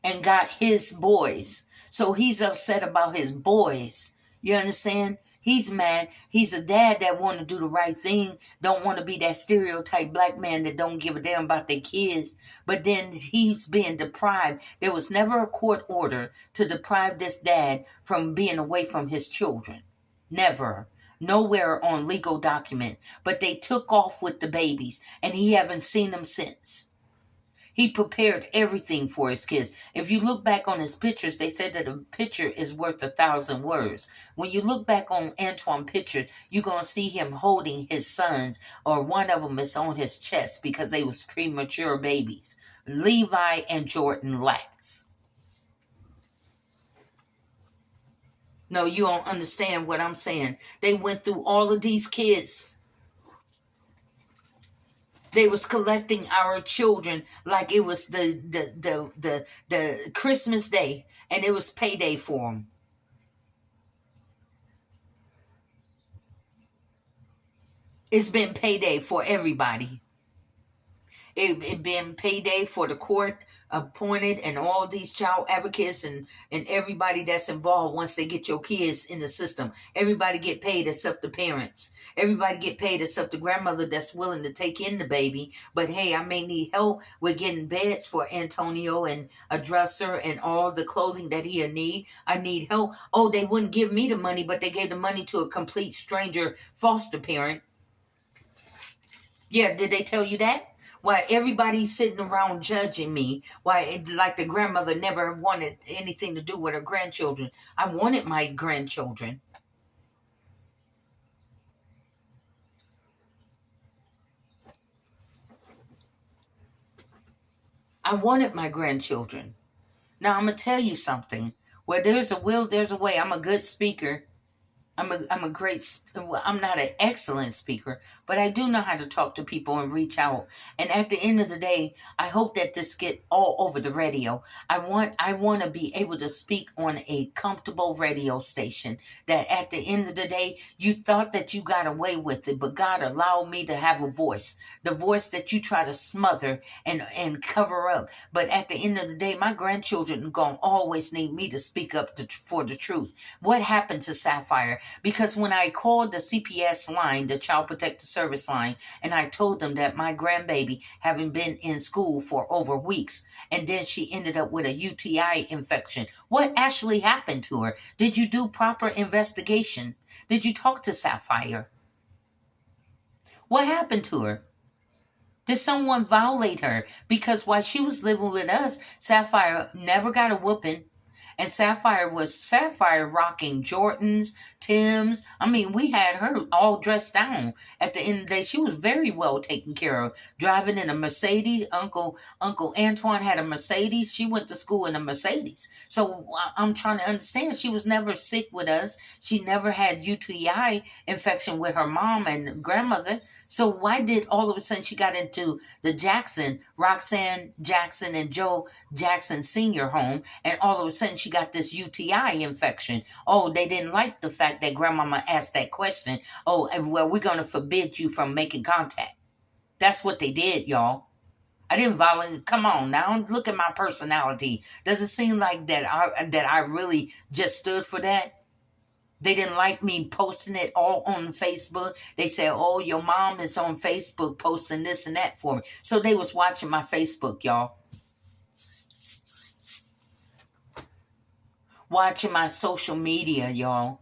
and got his boys. So he's upset about his boys. You understand? He's mad. He's a dad that want to do the right thing, don't want to be that stereotype black man that don't give a damn about their kids. But then he's being deprived. There was never a court order to deprive this dad from being away from his children. Never. Nowhere on legal document. But they took off with the babies, and he haven't seen them since. He prepared everything for his kids. If you look back on his pictures, they said that a picture is worth 1,000 words. When you look back on Antoine pictures, you're going to see him holding his sons, or one of them is on his chest because they was premature babies. Levi and Jordan Lax. No, you don't understand what I'm saying. They went through all of these kids. They was collecting our children like it was the Christmas day, and it was payday for them. It's been payday for everybody. It been payday for the court appointed and all these child advocates and everybody that's involved. Once they get your kids in the system, everybody get paid except the parents. Everybody get paid except the grandmother that's willing to take in the baby. But hey, I may need help with getting beds for Antonio and a dresser and all the clothing that he'll need. I need help. Oh, they wouldn't give me the money, but they gave the money to a complete stranger foster parent. Yeah, did they tell you that? Why everybody's sitting around judging me. Why, like the grandmother never wanted anything to do with her grandchildren. I wanted my grandchildren. I wanted my grandchildren. Now, I'm going to tell you something. Where there's a will, there's a way. I'm a good speaker. I'm not an excellent speaker, but I do know how to talk to people and reach out. And at the end of the day, I hope that this get all over the radio. I want to be able to speak on a comfortable radio station that at the end of the day, you thought that you got away with it, but God allowed me to have a voice, the voice that you try to smother and cover up. But at the end of the day, my grandchildren are going to always need me to speak up for the truth. What happened to Sapphire? Because when I called the CPS line, the Child Protective Service line, and I told them that my grandbaby having been in school for over weeks, and then she ended up with a UTI infection. What actually happened to her? Did you do proper investigation? Did you talk to Sapphire? What happened to her? Did someone violate her? Because while she was living with us, Sapphire never got a whooping. And Sapphire was rocking Jordans, Tims. I mean, we had her all dressed down. At the end of the day, she was very well taken care of. Driving in a Mercedes. Uncle Antoine had a Mercedes. She went to school in a Mercedes. So I'm trying to understand. She was never sick with us. She never had UTI infection with her mom and grandmother. So why did all of a sudden she got into the Roxanne Jackson and Joe Jackson Senior home, and all of a sudden she got this UTI infection? Oh, they didn't like the fact that grandmama asked that question. Oh, well, we're going to forbid you from making contact. That's what they did, y'all. I didn't volunteer. Come on now, look at my personality. Does it seem like that I really just stood for that? They didn't like me posting it all on Facebook. They said, oh, your mom is on Facebook posting this and that for me. So they was watching my Facebook, y'all. Watching my social media, y'all.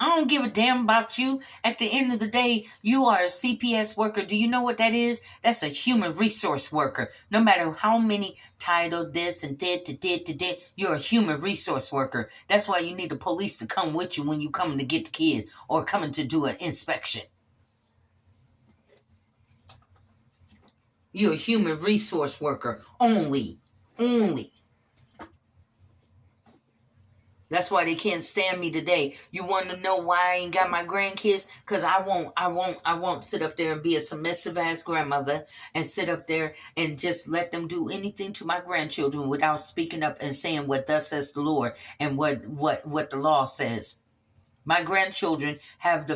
I don't give a damn about you. At the end of the day, you are a CPS worker. Do you know what that is? That's a human resource worker. No matter how many title this and did, you're a human resource worker. That's why you need the police to come with you when you coming to get the kids or coming to do an inspection. You're a human resource worker. Only. That's why they can't stand me today. You want to know why I ain't got my grandkids? Because I won't sit up there and be a submissive ass grandmother and sit up there and just let them do anything to my grandchildren without speaking up and saying what thus says the Lord and what the law says. My grandchildren have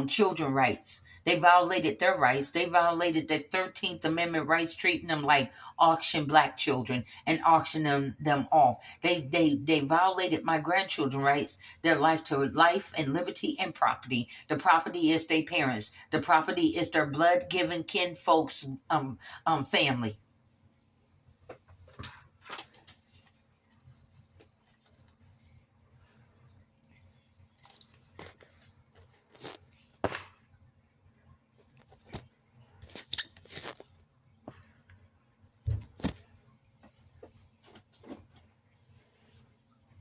children rights. They violated their rights. They violated the 13th Amendment rights, treating them like auction black children and auctioning them off. They violated my grandchildren rights, their life to life and liberty and property. The property is their parents. The property is their blood-given kin folks family.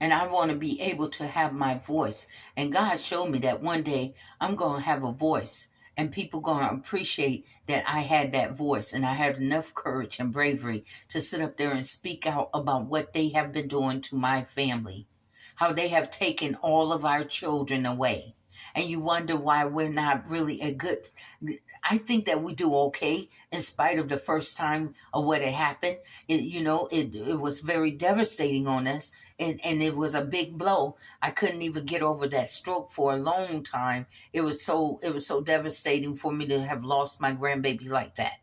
And I want to be able to have my voice. And God showed me that one day I'm going to have a voice. And people going to appreciate that I had that voice. And I had enough courage and bravery to sit up there and speak out about what they have been doing to my family. How they have taken all of our children away. And you wonder why we're not really a good... I think that we do okay in spite of the first time of what had happened. It was very devastating on us. And it was a big blow. I couldn't even get over that stroke for a long time. It was so devastating for me to have lost my grandbaby like that.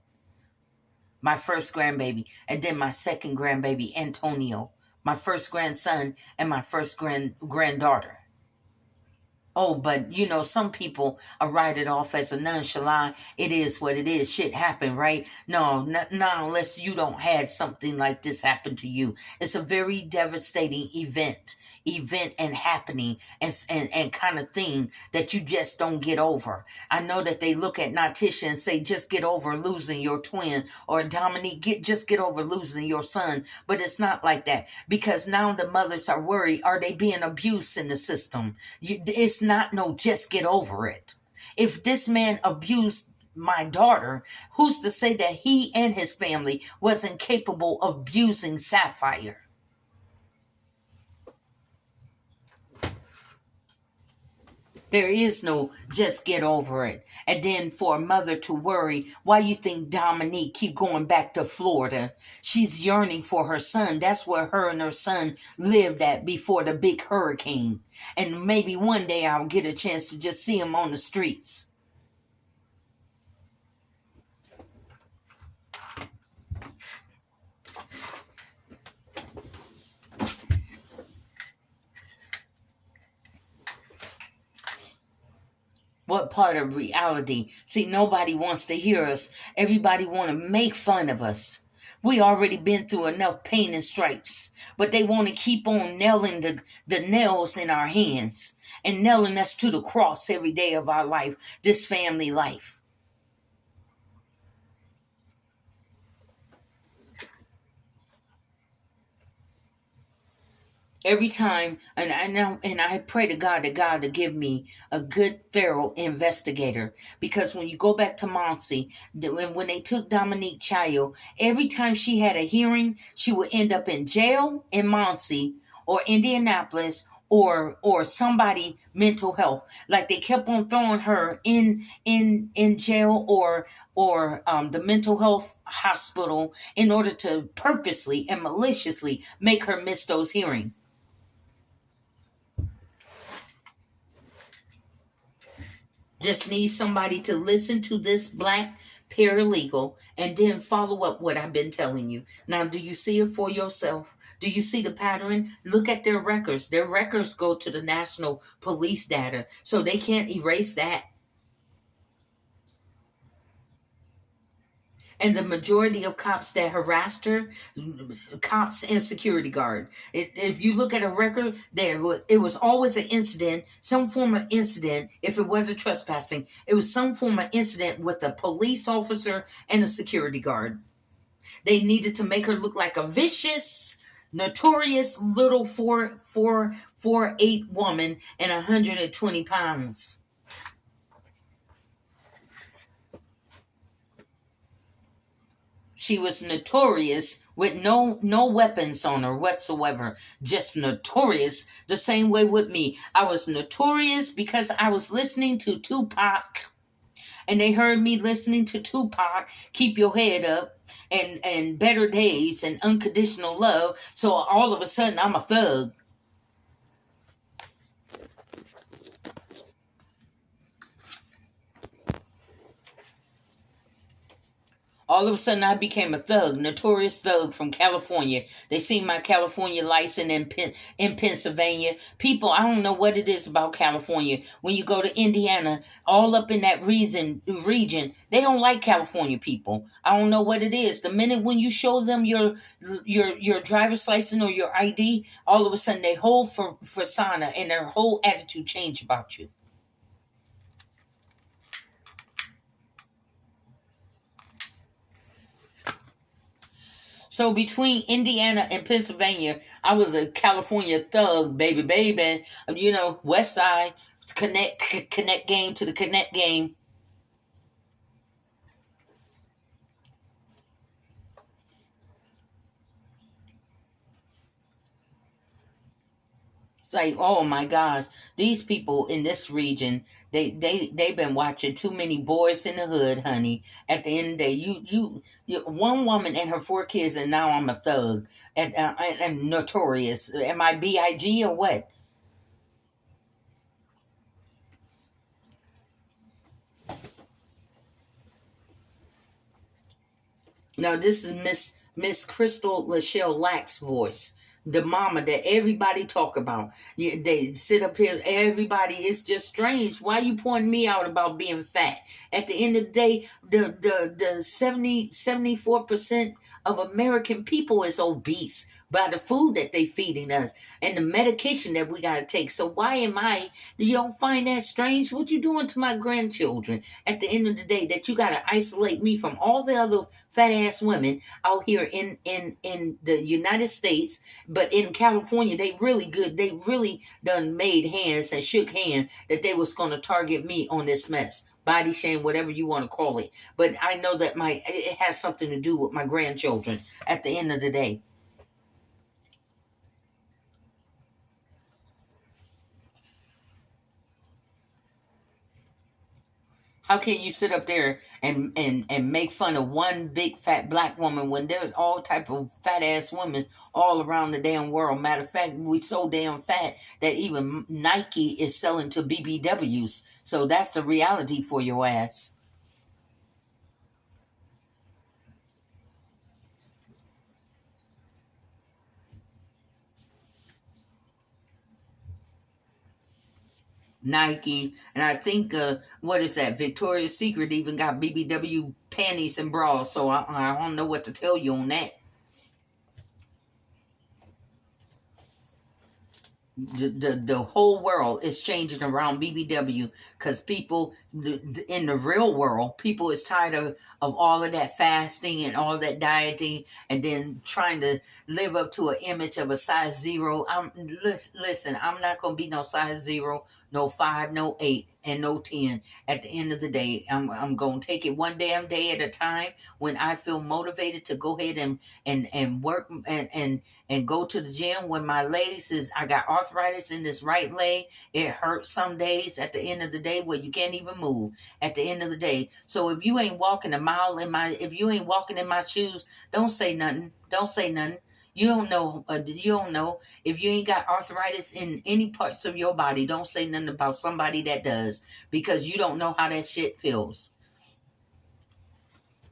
My first grandbaby, and then my second grandbaby, Antonio. My first grandson and my first granddaughter. Oh, but some people write it off as a nonchalant. It is what it is. Shit happened, right? No, not unless you don't have something like this happen to you. It's a very devastating event and happening and kind of thing that you just don't get over. I know that they look at Natisha and say, just get over losing your twin, or Dominique, just get over losing your son. But it's not like that, because now the mothers are worried. Are they being abused in the system? It's not just get over it. If this man abused my daughter, who's to say that he and his family wasn't capable of abusing Sapphire? There is no just get over it. And then for a mother to worry, why you think Dominique keep going back to Florida? She's yearning for her son. That's where her and her son lived at before the big hurricane. And maybe one day I'll get a chance to just see him on the streets. What part of reality? See, nobody wants to hear us. Everybody want to make fun of us. We already been through enough pain and stripes, but they want to keep on nailing the nails in our hands and nailing us to the cross every day of our life, this family life. Every time, and I know, and I pray to God that God to give me a good, thorough investigator. Because when you go back to Monty, when they took Dominique Chayo, every time she had a hearing, she would end up in jail in Monty or Indianapolis or somebody mental health. Like they kept on throwing her in jail or the mental health hospital in order to purposely and maliciously make her miss those hearings. Just need somebody to listen to this black paralegal and then follow up what I've been telling you. Now, do you see it for yourself? Do you see the pattern? Look at their records. Their records go to the national police data, so they can't erase that. And the majority of cops that harassed her, cops and security guard. If you look at a record, it was always an incident, some form of incident. If it wasn't trespassing, it was some form of incident with a police officer and a security guard. They needed to make her look like a vicious, notorious little 4'8" woman and 120 pounds. She was notorious with no weapons on her whatsoever. Just notorious. The same way with me. I was notorious because I was listening to Tupac. And they heard me listening to Tupac, Keep Your Head Up, and Better Days, and Unconditional Love. So all of a sudden, I'm a thug. All of a sudden, I became a thug, notorious thug from California. They seen my California license in Pennsylvania. People, I don't know what it is about California. When you go to Indiana, all up in that region, they don't like California people. I don't know what it is. The minute when you show them your driver's license or your ID, all of a sudden they hold for persona and their whole attitude change about you. So between Indiana and Pennsylvania, I was a California thug, baby. West Side, connect game to the connect game. It's like, oh my gosh, these people in this region, they've been watching too many Boys in the Hood, honey. At the end of the day, you one woman and her 4 kids, and now I'm a thug and notorious. Am I Big or what? Now this is Miss Crystal Lachelle Lack's voice, the mama that everybody talk about. They sit up here, everybody. It's just strange. Why you pointing me out about being fat? At the end of the day, the 74% of American people is obese by the food that they feeding us and the medication that we got to take. So why am I? You don't find that strange? What you doing to my grandchildren? At the end of the day, that you got to isolate me from all the other fat ass women out here in the United States, but in California they really good. They really done made hands and shook hands that they was going to target me on this mess. Body shame, whatever you want to call it. But I know that it has something to do with my grandchildren at the end of the day. How can you sit up there and make fun of one big fat black woman when there's all type of fat ass women all around the damn world? Matter of fact, we so damn fat that even Nike is selling to BBWs. So that's the reality for your ass. Nike, and I think what is that? Victoria's Secret even got BBW panties and bras. So I don't know what to tell you on that. the whole world is changing around BBW, because people in the real world, people is tired of all of that fasting and all that dieting, and then trying to live up to an image of a size 0. Listen, I'm not gonna be no size 0, no 5, no 8, and no 10. At the end of the day, I'm gonna take it one damn day at a time. When I feel motivated to go ahead and work and go to the gym, when my legs I got arthritis in this right leg. It hurts some days at the end of the day where you can't even move at the end of the day. So if you ain't walking a mile if you ain't walking in my shoes, don't say nothing. Don't say nothing. You don't know. You don't know. If you ain't got arthritis in any parts of your body, don't say nothing about somebody that does, because you don't know how that shit feels.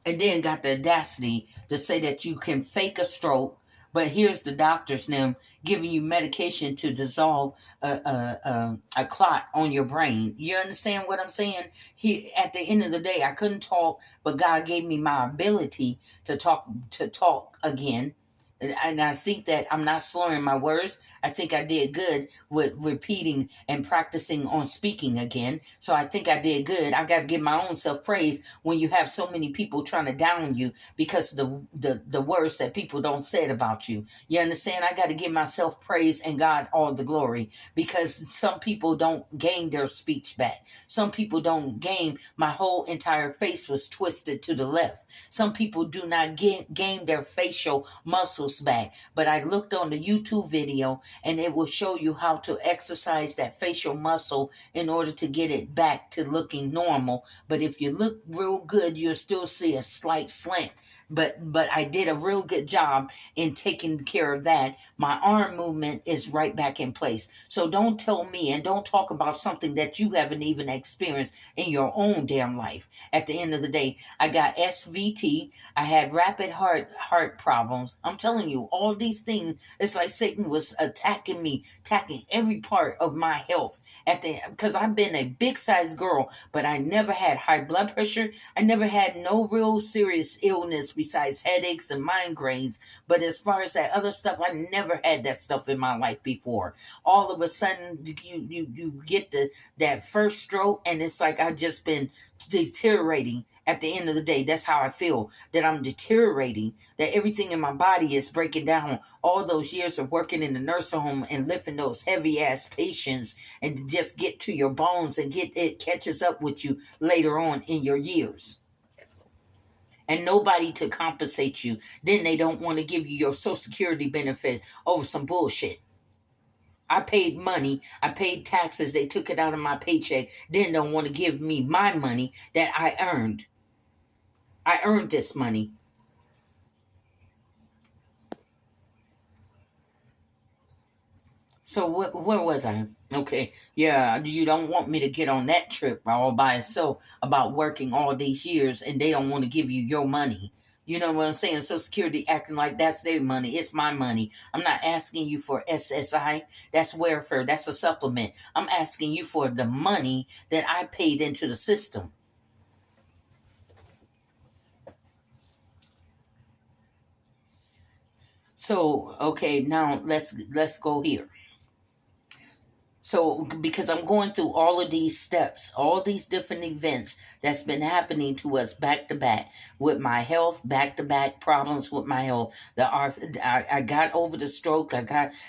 And then got the audacity to say that you can fake a stroke, but here's the doctors now giving you medication to dissolve a clot on your brain. You understand what I'm saying? At the end of the day, I couldn't talk, but God gave me my ability to talk again. And I think that I'm not slurring my words. I think I did good with repeating and practicing on speaking again. So I think I did good. I got to give my own self praise when you have so many people trying to down you because the words that people don't say about you. You understand? I got to give myself praise and God all the glory, because some people don't gain their speech back. Some people don't gain. My whole entire face was twisted to the left. Some people do not gain their facial muscles back. But I looked on the YouTube video, and it will show you how to exercise that facial muscle in order to get it back to looking normal. But if you look real good, you'll still see a slight slant. But I did a real good job in taking care of that. My arm movement is right back in place. So don't tell me and don't talk about something that you haven't even experienced in your own damn life. At the end of the day, I got SVT. I had rapid heart problems. I'm telling you, all these things, it's like Satan was attacking me, attacking every part of my health. Because I've been a big size girl, but I never had high blood pressure. I never had no real serious illness besides headaches and migraines. But as far as that other stuff, I never had that stuff in my life before. All of a sudden, you get that first stroke, and it's like I've just been deteriorating. At the end of the day, that's how I feel, that I'm deteriorating, that everything in my body is breaking down. All those years of working in the nursing home and lifting those heavy ass patients, and just get to your bones, and it catches up with you later on in your years. And nobody to compensate you. Then they don't want to give you your Social Security benefit over some bullshit. I paid money. I paid taxes. They took it out of my paycheck. Then don't want to give me my money that I earned. I earned this money. So where was I? Okay, yeah, you don't want me to get on that trip all by itself about working all these years, and they don't want to give you your money. You know what I'm saying? Social Security acting like that's their money. It's my money. I'm not asking you for SSI. That's welfare. That's a supplement. I'm asking you for the money that I paid into the system. So, okay, now let's go here. So, because I'm going through all of these steps, all these different events that's been happening to us back to back with my health, back to back problems with my health. I got over the stroke.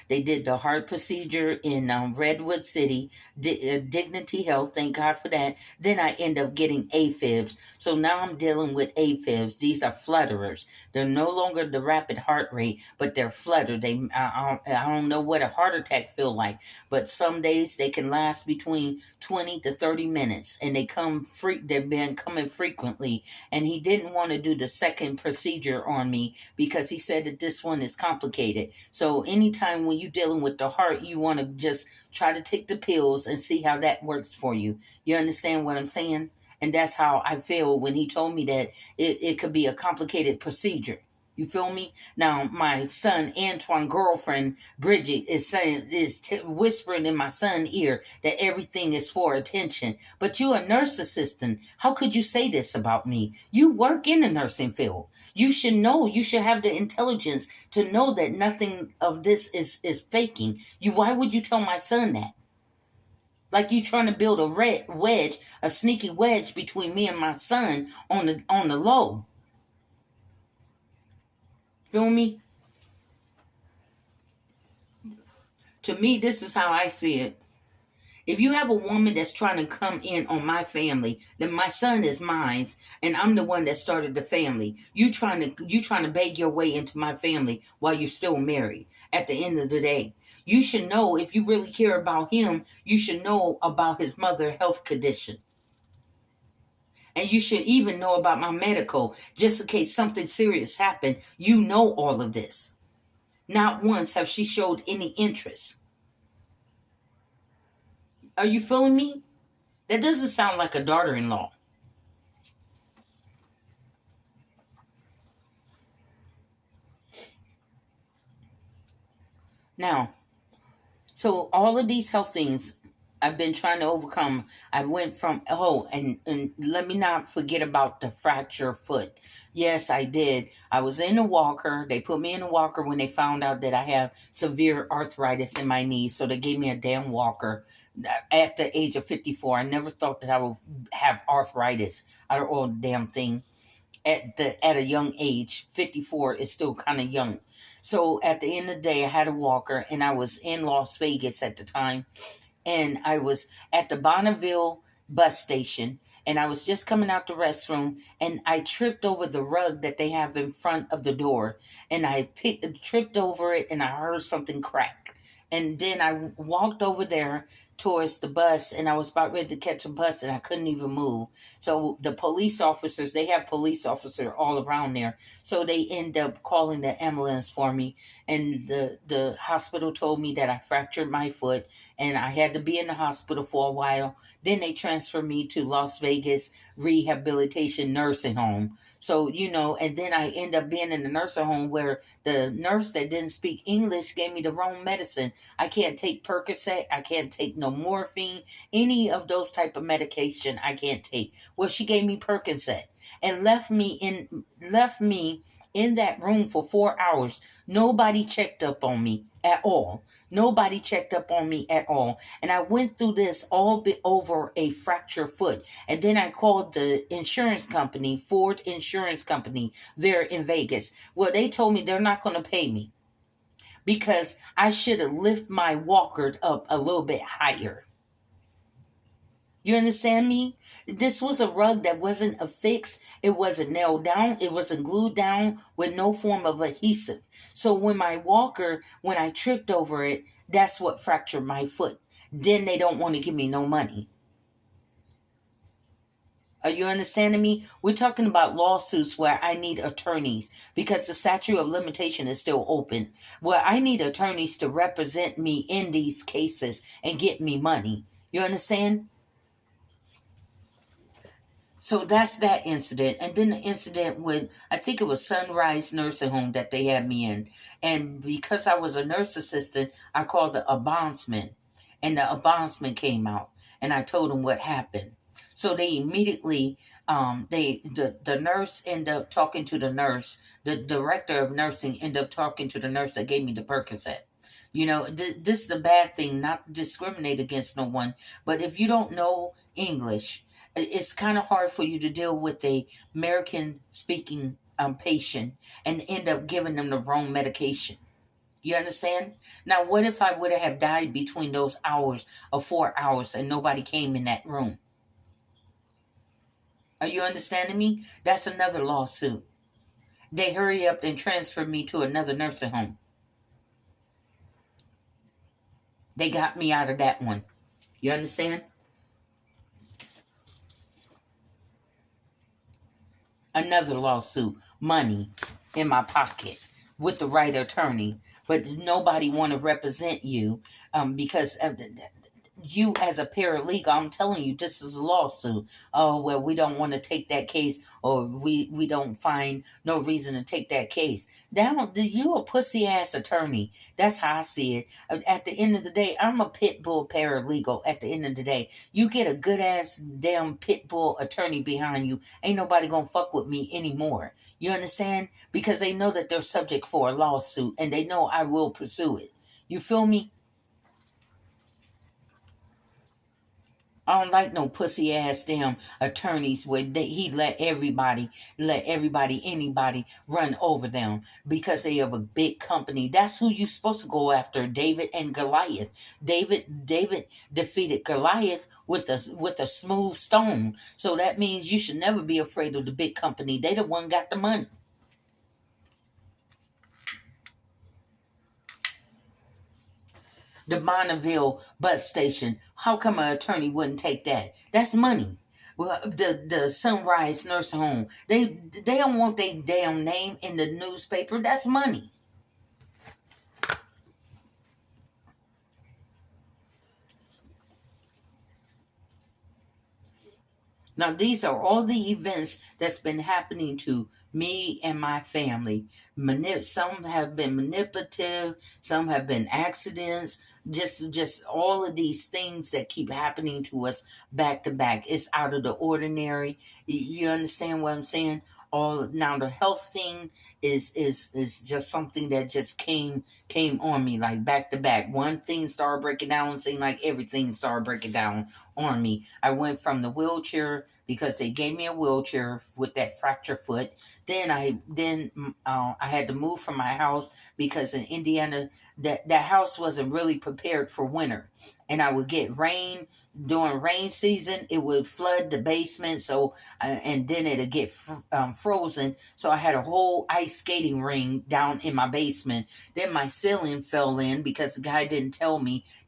They did the heart procedure in Redwood City, Dignity Health. Thank God for that. Then I end up getting AFibs. So now I'm dealing with AFibs. These are flutterers. They're no longer the rapid heart rate, but they're flutter. I don't know what a heart attack feel like, but some days they can last between 20 to 30 minutes, and they've been coming frequently. And he didn't want to do the second procedure on me because he said that this one is complicated. So anytime when you're dealing with the heart, you want to just try to take the pills and see how that works for you. You understand what I'm saying? And that's how I feel when he told me that it could be a complicated procedure. You feel me? Now, my son Antoine girlfriend Bridget is whispering in my son's ear that everything is for attention. But you a nurse assistant. How could you say this about me? You work in the nursing field. You should know. You should have the intelligence to know that nothing of this is faking. Why would you tell my son that? Like you trying to build a sneaky wedge between me and my son on the low. Feel me? To me, this is how I see it. If you have a woman that's trying to come in on my family, then my son is mine, and I'm the one that started the family. You trying to beg your way into my family while you're still married. At the end of the day, you should know, if you really care about him, you should know about his mother's health condition. And you should even know about my medical, just in case something serious happened. You know all of this. Not once have she showed any interest. Are you feeling me? That doesn't sound like a daughter-in-law. Now, so all of these health things I've been trying to overcome. I went from, and let me not forget about the fractured foot. Yes, I did. I was in a walker. They put me in a walker when they found out that I have severe arthritis in my knees. So they gave me a damn walker at the age of 54. I never thought that I would have arthritis out of all the damn thing. At a young age, 54 is still kind of young. So at the end of the day, I had a walker, and I was in Las Vegas at the time. And I was at the Bonneville bus station, and I was just coming out the restroom, and I tripped over the rug that they have in front of the door, and I tripped over it, and I heard something crack. And then I walked over there towards the bus, and I was about ready to catch a bus, and I couldn't even move. So the police officers, they have police officers all around there. So they end up calling the ambulance for me, and the hospital told me that I fractured my foot, and I had to be in the hospital for a while. Then they transferred me to Las Vegas Rehabilitation Nursing Home. So, and then I end up being in the nursing home where the nurse that didn't speak English gave me the wrong medicine. I can't take Percocet. I can't take no morphine, any of those type of medication I can't take. Well, she gave me Percocet and left me in that room for 4 hours. Nobody checked up on me at all. Nobody checked up on me at all. And I went through this all over a fractured foot. And then I called the insurance company, Ford Insurance Company, there in Vegas. Well, they told me they're not going to pay me, because I should have lifted my walker up a little bit higher. You understand me? This was a rug that wasn't affixed. It wasn't nailed down. It wasn't glued down with no form of adhesive. So when I tripped over it, that's what fractured my foot. Then they don't want to give me no money. Are you understanding me? We're talking about lawsuits where I need attorneys because the statute of limitation is still open. Where I need attorneys to represent me in these cases and get me money. You understand? So that's that incident. And then the incident with, I think it was Sunrise Nursing Home that they had me in. And because I was a nurse assistant, I called a bondsman. And the bondsman came out. And I told him what happened. So they immediately, the nurse ended up talking to the nurse. The director of nursing ended up talking to the nurse that gave me the Percocet. This is a bad thing, not to discriminate against no one. But if you don't know English, it's kind of hard for you to deal with a American-speaking patient and end up giving them the wrong medication. You understand? Now, what if I would have died between those hours of 4 hours and nobody came in that room? Are you understanding me? That's another lawsuit. They hurry up and transfer me to another nursing home. They got me out of that one. You understand? Another lawsuit. Money in my pocket with the right attorney. But nobody want to represent you because you as a paralegal, I'm telling you, this is a lawsuit. Oh, well, we don't want to take that case, or we don't find no reason to take that case. Down, you a pussy ass attorney. That's how I see it. At the end of the day, I'm a pit bull paralegal. At the end of the day, you get a good ass damn pit bull attorney behind you. Ain't nobody gonna fuck with me anymore. You understand? Because they know that they're subject for a lawsuit, and they know I will pursue it. You feel me? I don't like no pussy ass damn attorneys where he let everybody, anybody run over them because they have a big company. That's who you supposed to go after, David and Goliath. David defeated Goliath with a smooth stone. So that means you should never be afraid of the big company. They the one got the money. The Bonneville bus station. How come an attorney wouldn't take that? That's money. Well, the Sunrise Nursing Home. They don't want their damn name in the newspaper. That's money. Now, these are all the events that's been happening to me and my family. Some have been manipulative, some have been accidents, just all of these things that keep happening to us back to back. It's out of the ordinary. You understand what I'm saying? All now the health thing is just something that just came on me like back to back. One thing started breaking down, and seemed like everything started breaking down on me. I went from the wheelchair because they gave me a wheelchair with that fractured foot. Then I had to move from my house because in Indiana that house wasn't really prepared for winter, and I would get rain during rain season. It would flood the basement, so and then it'd get frozen. So I had a whole ice skating ring down in my basement. Then my ceiling fell in because the guy didn't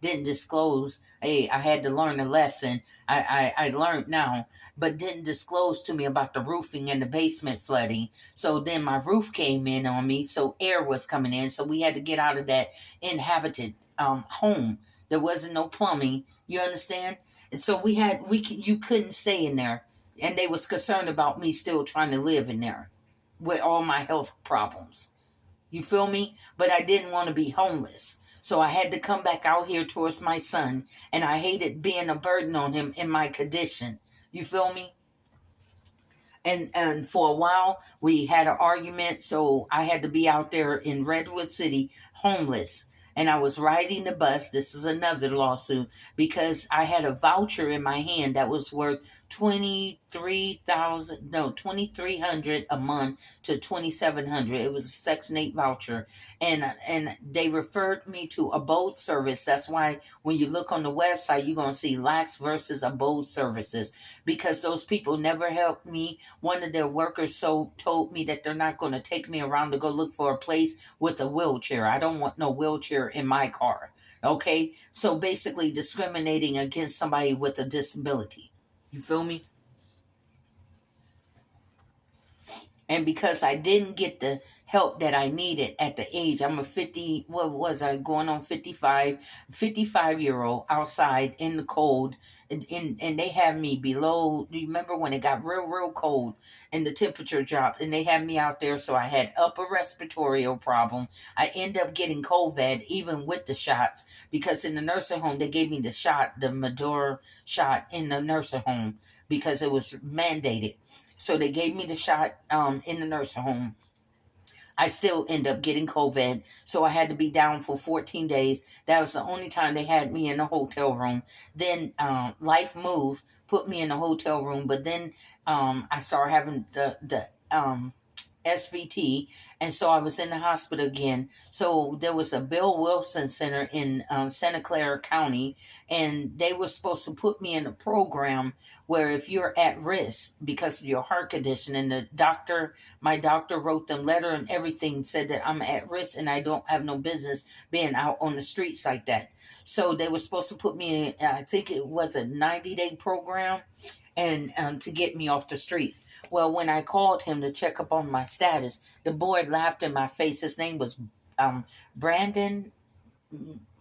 disclose. Hey, I had to learn a lesson. I learned now, but didn't disclose to me about the roofing and the basement flooding. So then my roof came in on me, so air was coming in. So we had to get out of that inhabited home. There wasn't no plumbing. You understand? And so you couldn't stay in there, and they was concerned about me still trying to live in there with all my health problems. You feel me? But I didn't want to be homeless. So I had to come back out here towards my son, and I hated being a burden on him in my condition. You feel me? And for a while we had an argument, so I had to be out there in Redwood City homeless. And I was riding the bus. This is another lawsuit because I had a voucher in my hand that was worth 2,300 a month to 2,700. It was a Section 8 voucher, and they referred me to Abode Service. That's why when you look on the website, you're gonna see Lax versus Abode Services, because those people never helped me. One of their workers told me that they're not going to take me around to go look for a place with a wheelchair. I don't want no wheelchair in my car. Okay, so basically discriminating against somebody with a disability. You feel me? And because I didn't get the help that I needed at the age, I'm a 50, what was I, going on 55-year-old outside in the cold. And they had me below, you remember when it got real cold and the temperature dropped, and they had me out there. So I had upper respiratory problem. I end up getting COVID even with the shots, because in the nursing home, they gave me the shot, the Maduro shot in the nursing home because it was mandated. So they gave me the shot in the nursing home. I still end up getting COVID. So I had to be down for 14 days. That was the only time they had me in the hotel room. Then life moved, put me in the hotel room. But then I started having the SVT, and so I was in the hospital again. So there was a Bill Wilson Center in Santa Clara County, and they were supposed to put me in a program where if you're at risk because of your heart condition, and my doctor wrote them letter and everything, said that I'm at risk and I don't have no business being out on the streets like that. So they were supposed to put me in, I think it was a 90-day program, and to get me off the streets. Well, when I called him to check up on my status, the boy laughed in my face. His name was Brandon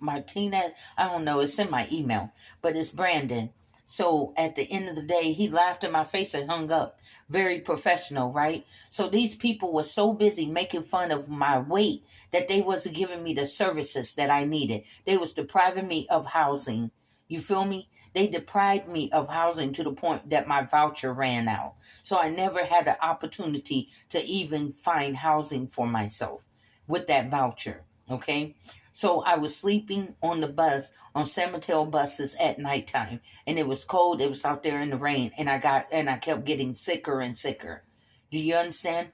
Martinez. I don't know. It's in my email, but it's Brandon. So at the end of the day, he laughed in my face and hung up. Very professional, right? So these people were so busy making fun of my weight that they wasn't giving me the services that I needed. They was depriving me of housing. You feel me? They deprived me of housing to the point that my voucher ran out. So I never had the opportunity to even find housing for myself with that voucher. Okay? So I was sleeping on the bus, on San Mateo buses at nighttime, and it was cold. It was out there in the rain, and I kept getting sicker and sicker. Do you understand?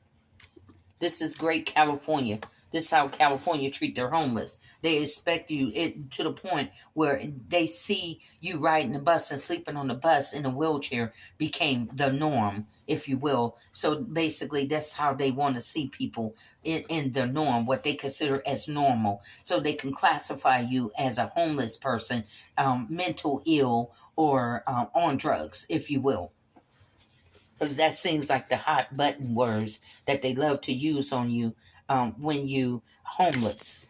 This is great California. This is how California treat their homeless. They expect you to the point where they see you riding the bus and sleeping on the bus in a wheelchair became the norm, if you will. So basically, that's how they want to see people in the norm, what they consider as normal. So they can classify you as a homeless person, mental ill, or on drugs, if you will. Because that seems like the hot button words that they love to use on you when you homeless.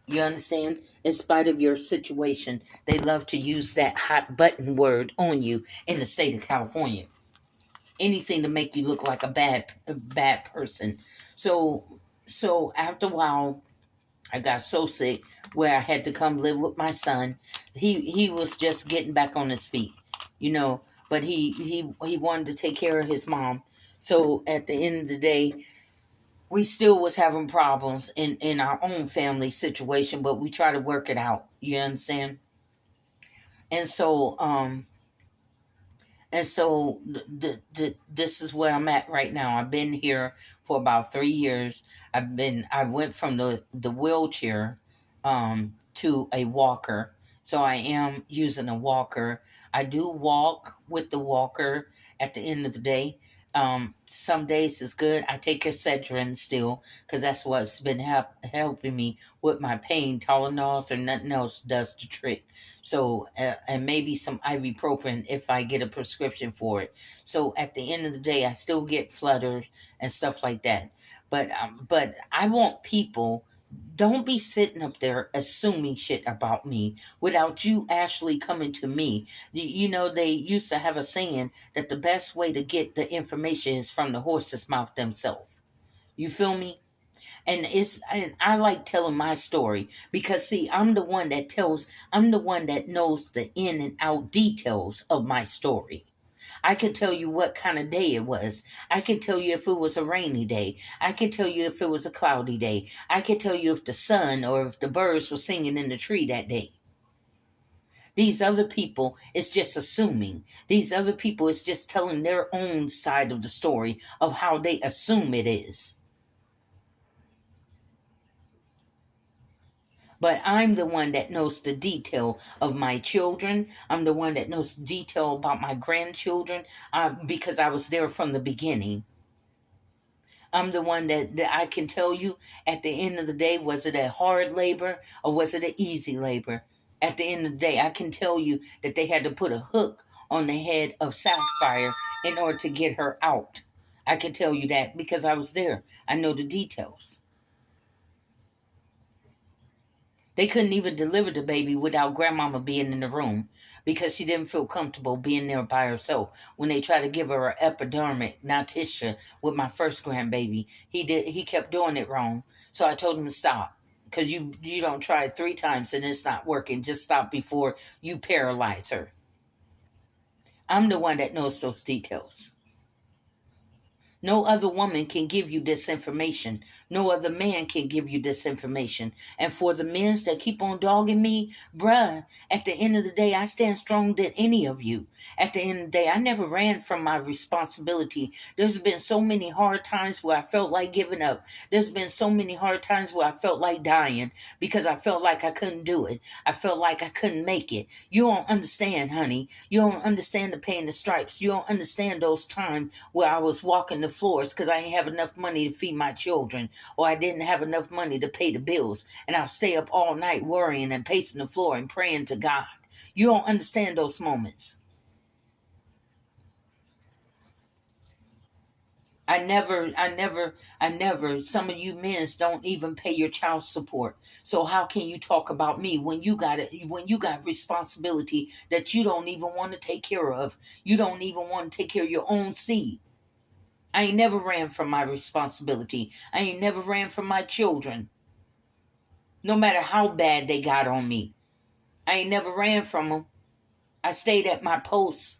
You understand? In spite of your situation, they love to use that hot button word on you in the state of California. Anything to make you look like a bad person. So after a while, I got so sick where I had to come live with my son. He was just getting back on his feet, you know, but he wanted to take care of his mom. So at the end of the day, we still was having problems in our own family situation, but we try to work it out. You understand? And so this is where I'm at right now. I've been here for about 3 years. I went from the wheelchair to a walker. So I am using a walker. I do walk with the walker at the end of the day. Some days is good. I take Excedrin still because that's what's been helping me with my pain. Tylenols or nothing else does the trick. So, and maybe some ibuprofen if I get a prescription for it. So at the end of the day, I still get flutters and stuff like that. But I want people. Don't be sitting up there assuming shit about me without you actually coming to me. You know, they used to have a saying that the best way to get the information is from the horse's mouth themselves. You feel me? And I like telling my story because see, I'm the one that knows the in and out details of my story. I can tell you what kind of day it was. I can tell you if it was a rainy day. I can tell you if it was a cloudy day. I can tell you if the sun or if the birds were singing in the tree that day. These other people is just assuming. These other people is just telling their own side of the story of how they assume it is. But I'm the one that knows the detail of my children. I'm the one that knows detail about my grandchildren because I was there from the beginning. I'm the one that I can tell you at the end of the day, was it a hard labor or was it an easy labor? At the end of the day, I can tell you that they had to put a hook on the head of Sapphire in order to get her out. I can tell you that because I was there. I know the details. They couldn't even deliver the baby without grandmama being in the room because she didn't feel comfortable being there by herself. When they tried to give her an epidermic, Natisha, with my first grandbaby, he kept doing it wrong. So I told him to stop because you don't try it 3 times and it's not working. Just stop before you paralyze her. I'm the one that knows those details. No other woman can give you this information. No other man can give you this information. And for the men that keep on dogging me, bruh, at the end of the day, I stand strong than any of you. At the end of the day, I never ran from my responsibility. There's been so many hard times where I felt like giving up. There's been so many hard times where I felt like dying because I felt like I couldn't do it. I felt like I couldn't make it. You don't understand, honey. You don't understand the pain, the stripes. You don't understand those times where I was walking the floors because I didn't have enough money to feed my children, or I didn't have enough money to pay the bills, and I'll stay up all night worrying and pacing the floor and praying to God. You don't understand those moments. Some of you men don't even pay your child support. So how can you talk about me when you got it, when you got responsibility that you don't even want to take care of? You don't even want to take care of your own seed. I ain't never ran from my responsibility. I ain't never ran from my children. No matter how bad they got on me. I ain't never ran from them. I stayed at my post.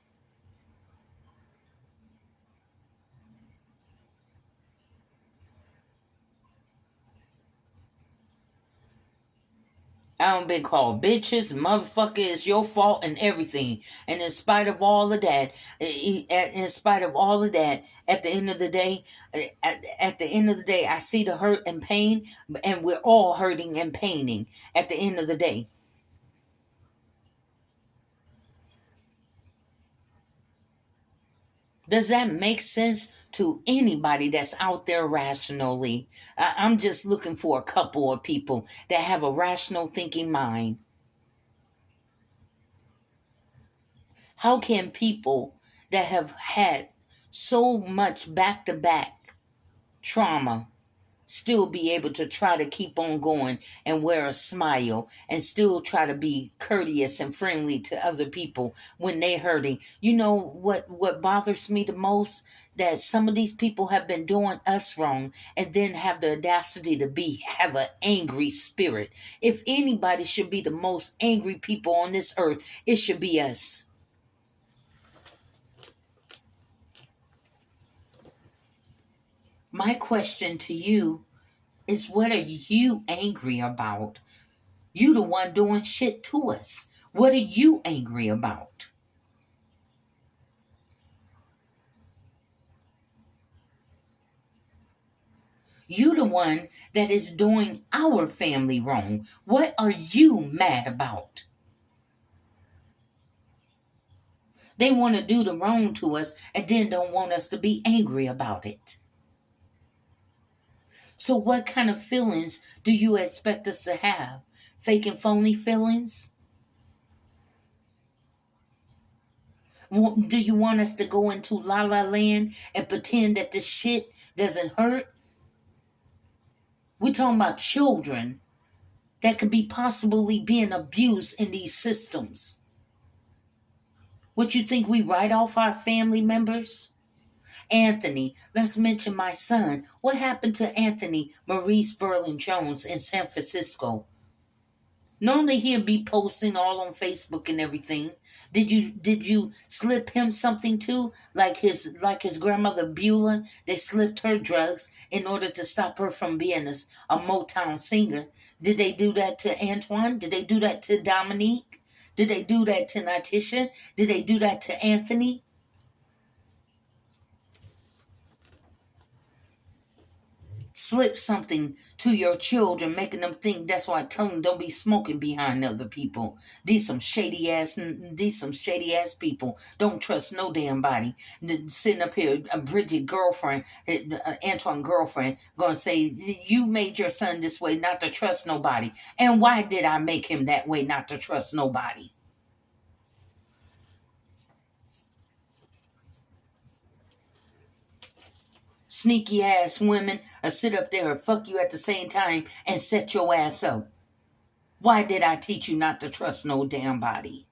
I don't been called bitches, motherfucker, it's your fault and everything. And in spite of all of that, at the end of the day, I see the hurt and pain, and we're all hurting and paining at the end of the day. Does that make sense to anybody that's out there rationally? I'm just looking for a couple of people that have a rational thinking mind. How can people that have had so much back-to-back trauma still be able to try to keep on going and wear a smile and still try to be courteous and friendly to other people when they're hurting? You know what bothers me the most? That some of these people have been doing us wrong and then have the audacity to have an angry spirit. If anybody should be the most angry people on this earth, it should be us. My question to you is, what are you angry about? You the one doing shit to us. What are you angry about? You the one that is doing our family wrong. What are you mad about? They want to do the wrong to us and then don't want us to be angry about it. So what kind of feelings do you expect us to have? Fake and phony feelings? Do you want us to go into la la land and pretend that this shit doesn't hurt? We're talking about children that could be possibly being abused in these systems. What, you think we write off our family members? Anthony, let's mention my son. What happened to Anthony Maurice Verlin Jones in San Francisco? Normally he'll be posting all on Facebook and everything. Did you slip him something too? Like his grandmother Beulah, they slipped her drugs in order to stop her from being a Motown singer. Did they do that to Antoine? Did they do that to Dominique? Did they do that to Natisha? Did they do that to Anthony? Slip something to your children, making them think. That's why I tell them, don't be smoking behind other people. These some shady ass people. Don't trust no damn body. Sitting up here, Bridget girlfriend, Antoine girlfriend, gonna say, you made your son this way not to trust nobody. And why did I make him that way not to trust nobody? Sneaky ass women sit up there and fuck you at the same time and set your ass up. Why did I teach you not to trust no damn body?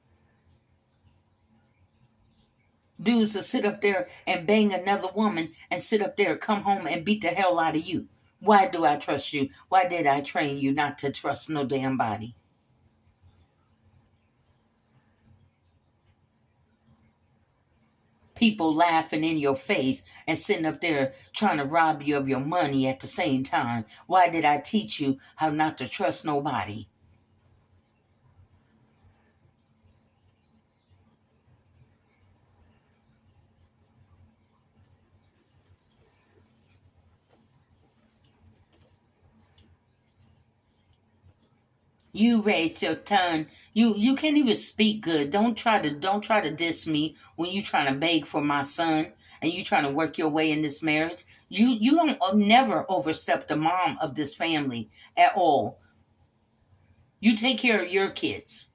Dudes to sit up there and bang another woman and sit up there, come home and beat the hell out of you. Why do I trust you? Why did I train you not to trust no damn body? People laughing in your face and sitting up there trying to rob you of your money at the same time. Why did I teach you how not to trust nobody? You raise your tongue. You can't even speak good. Don't try to diss me when you trying to beg for my son and you trying to work your way in this marriage. You don't never overstep the mom of this family at all. You take care of your kids.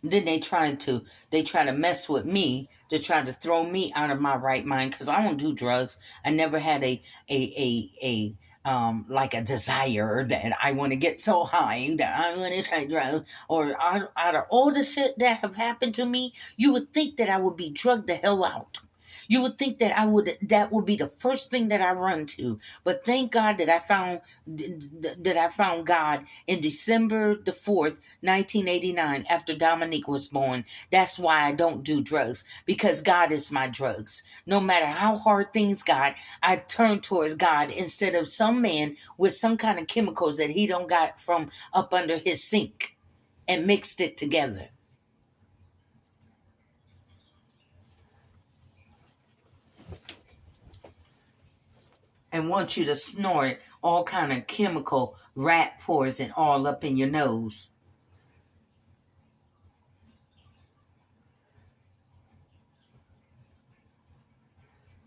Then they try to mess with me to try to throw me out of my right mind because I don't do drugs. I never had a like a desire that I want to get so high that I want to try drugs. Or out of all the shit that have happened to me, you would think that I would be drugged the hell out. You would think that would be the first thing that I run to. But thank God that I found God in December the 4th, 1989, after Dominique was born. That's why I don't do drugs, because God is my drugs. No matter how hard things got, I turn towards God instead of some man with some kind of chemicals that he don't got from up under his sink and mixed it together. And want you to snort all kind of chemical rat poison all up in your nose.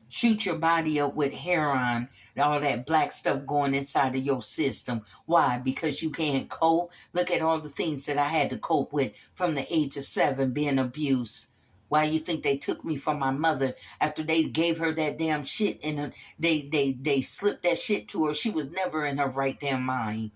Shoot your body up with heroin and all that black stuff going inside of your system. Why? Because you can't cope. Look at all the things that I had to cope with from the age of 7 being abused. Why you think they took me from my mother after they gave her that damn shit and they slipped that shit to her? She was never in her right damn mind.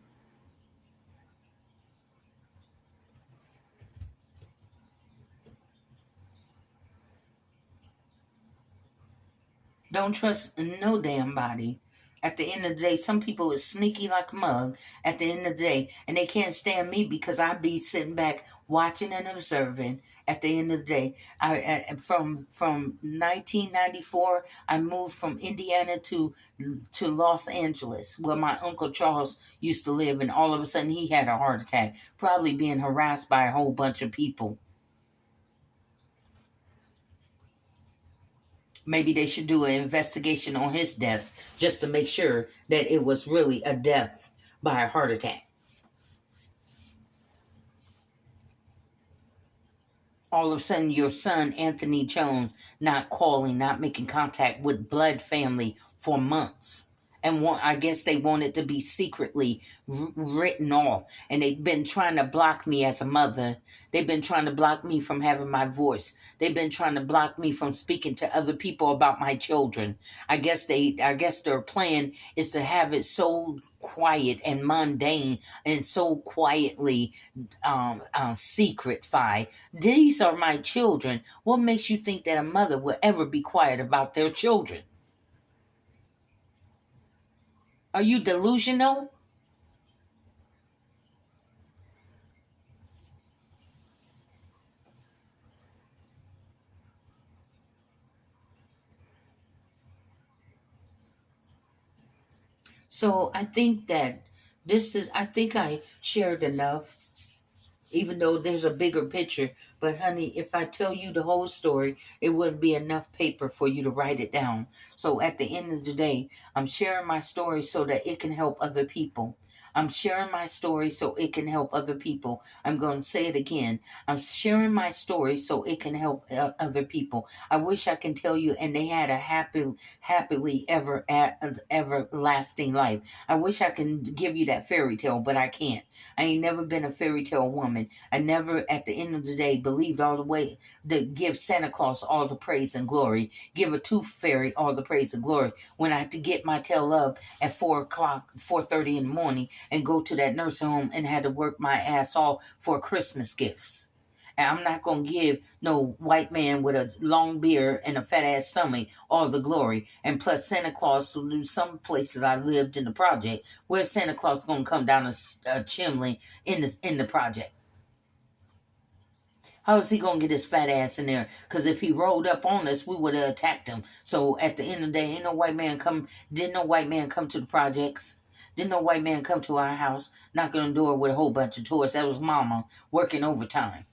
Don't trust no damn body. At the end of the day, some people is sneaky like a mug at the end of the day, and they can't stand me because I be sitting back watching and observing. At the end of the day, from 1994, I moved from Indiana to Los Angeles, where my Uncle Charles used to live, and all of a sudden he had a heart attack, probably being harassed by a whole bunch of people. Maybe they should do an investigation on his death just to make sure that it was really a death by a heart attack. All of a sudden, your son, Anthony Jones, not calling, not making contact with blood family for months. And I guess they wanted to be secretly written off. And they've been trying to block me as a mother. They've been trying to block me from having my voice. They've been trying to block me from speaking to other people about my children. I guess their plan is to have it so quiet and mundane and so quietly secret-fied. These are my children. What makes you think that a mother will ever be quiet about their children? Are you delusional? So I think that I think I shared enough, even though there's a bigger picture. But honey, if I tell you the whole story, it wouldn't be enough paper for you to write it down. So at the end of the day, I'm sharing my story so that it can help other people. I'm sharing my story so it can help other people. I'm going to say it again. I'm sharing my story so it can help other people. I wish I can tell you, and they had a happily everlasting life. I wish I can give you that fairy tale, but I can't. I ain't never been a fairy tale woman. I never, at the end of the day, believed all the way to give Santa Claus all the praise and glory, give a tooth fairy all the praise and glory, when I had to get my tail up at 4:30 in the morning and go to that nursing home and had to work my ass off for Christmas gifts. And I'm not going to give no white man with a long beard and a fat ass stomach all the glory. And plus Santa Claus, some places I lived in the project, where Santa Claus going to come down a chimney in the project. How is he going to get his fat ass in there? Because if he rolled up on us, we would have attacked him. So at the end of the day, didn't no white man come to the projects. Didn't no white man come to our house, knocking on the door with a whole bunch of toys. That was mama working overtime.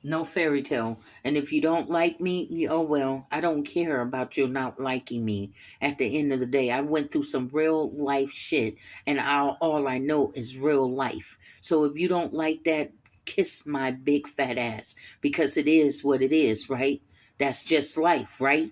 No fairy tale. And if you don't like me, oh well, I don't care about you not liking me. At the end of the day, I went through some real life shit, and all I know is real life. So if you don't like that, kiss my big fat ass, because it is what it is, right? That's just life, right?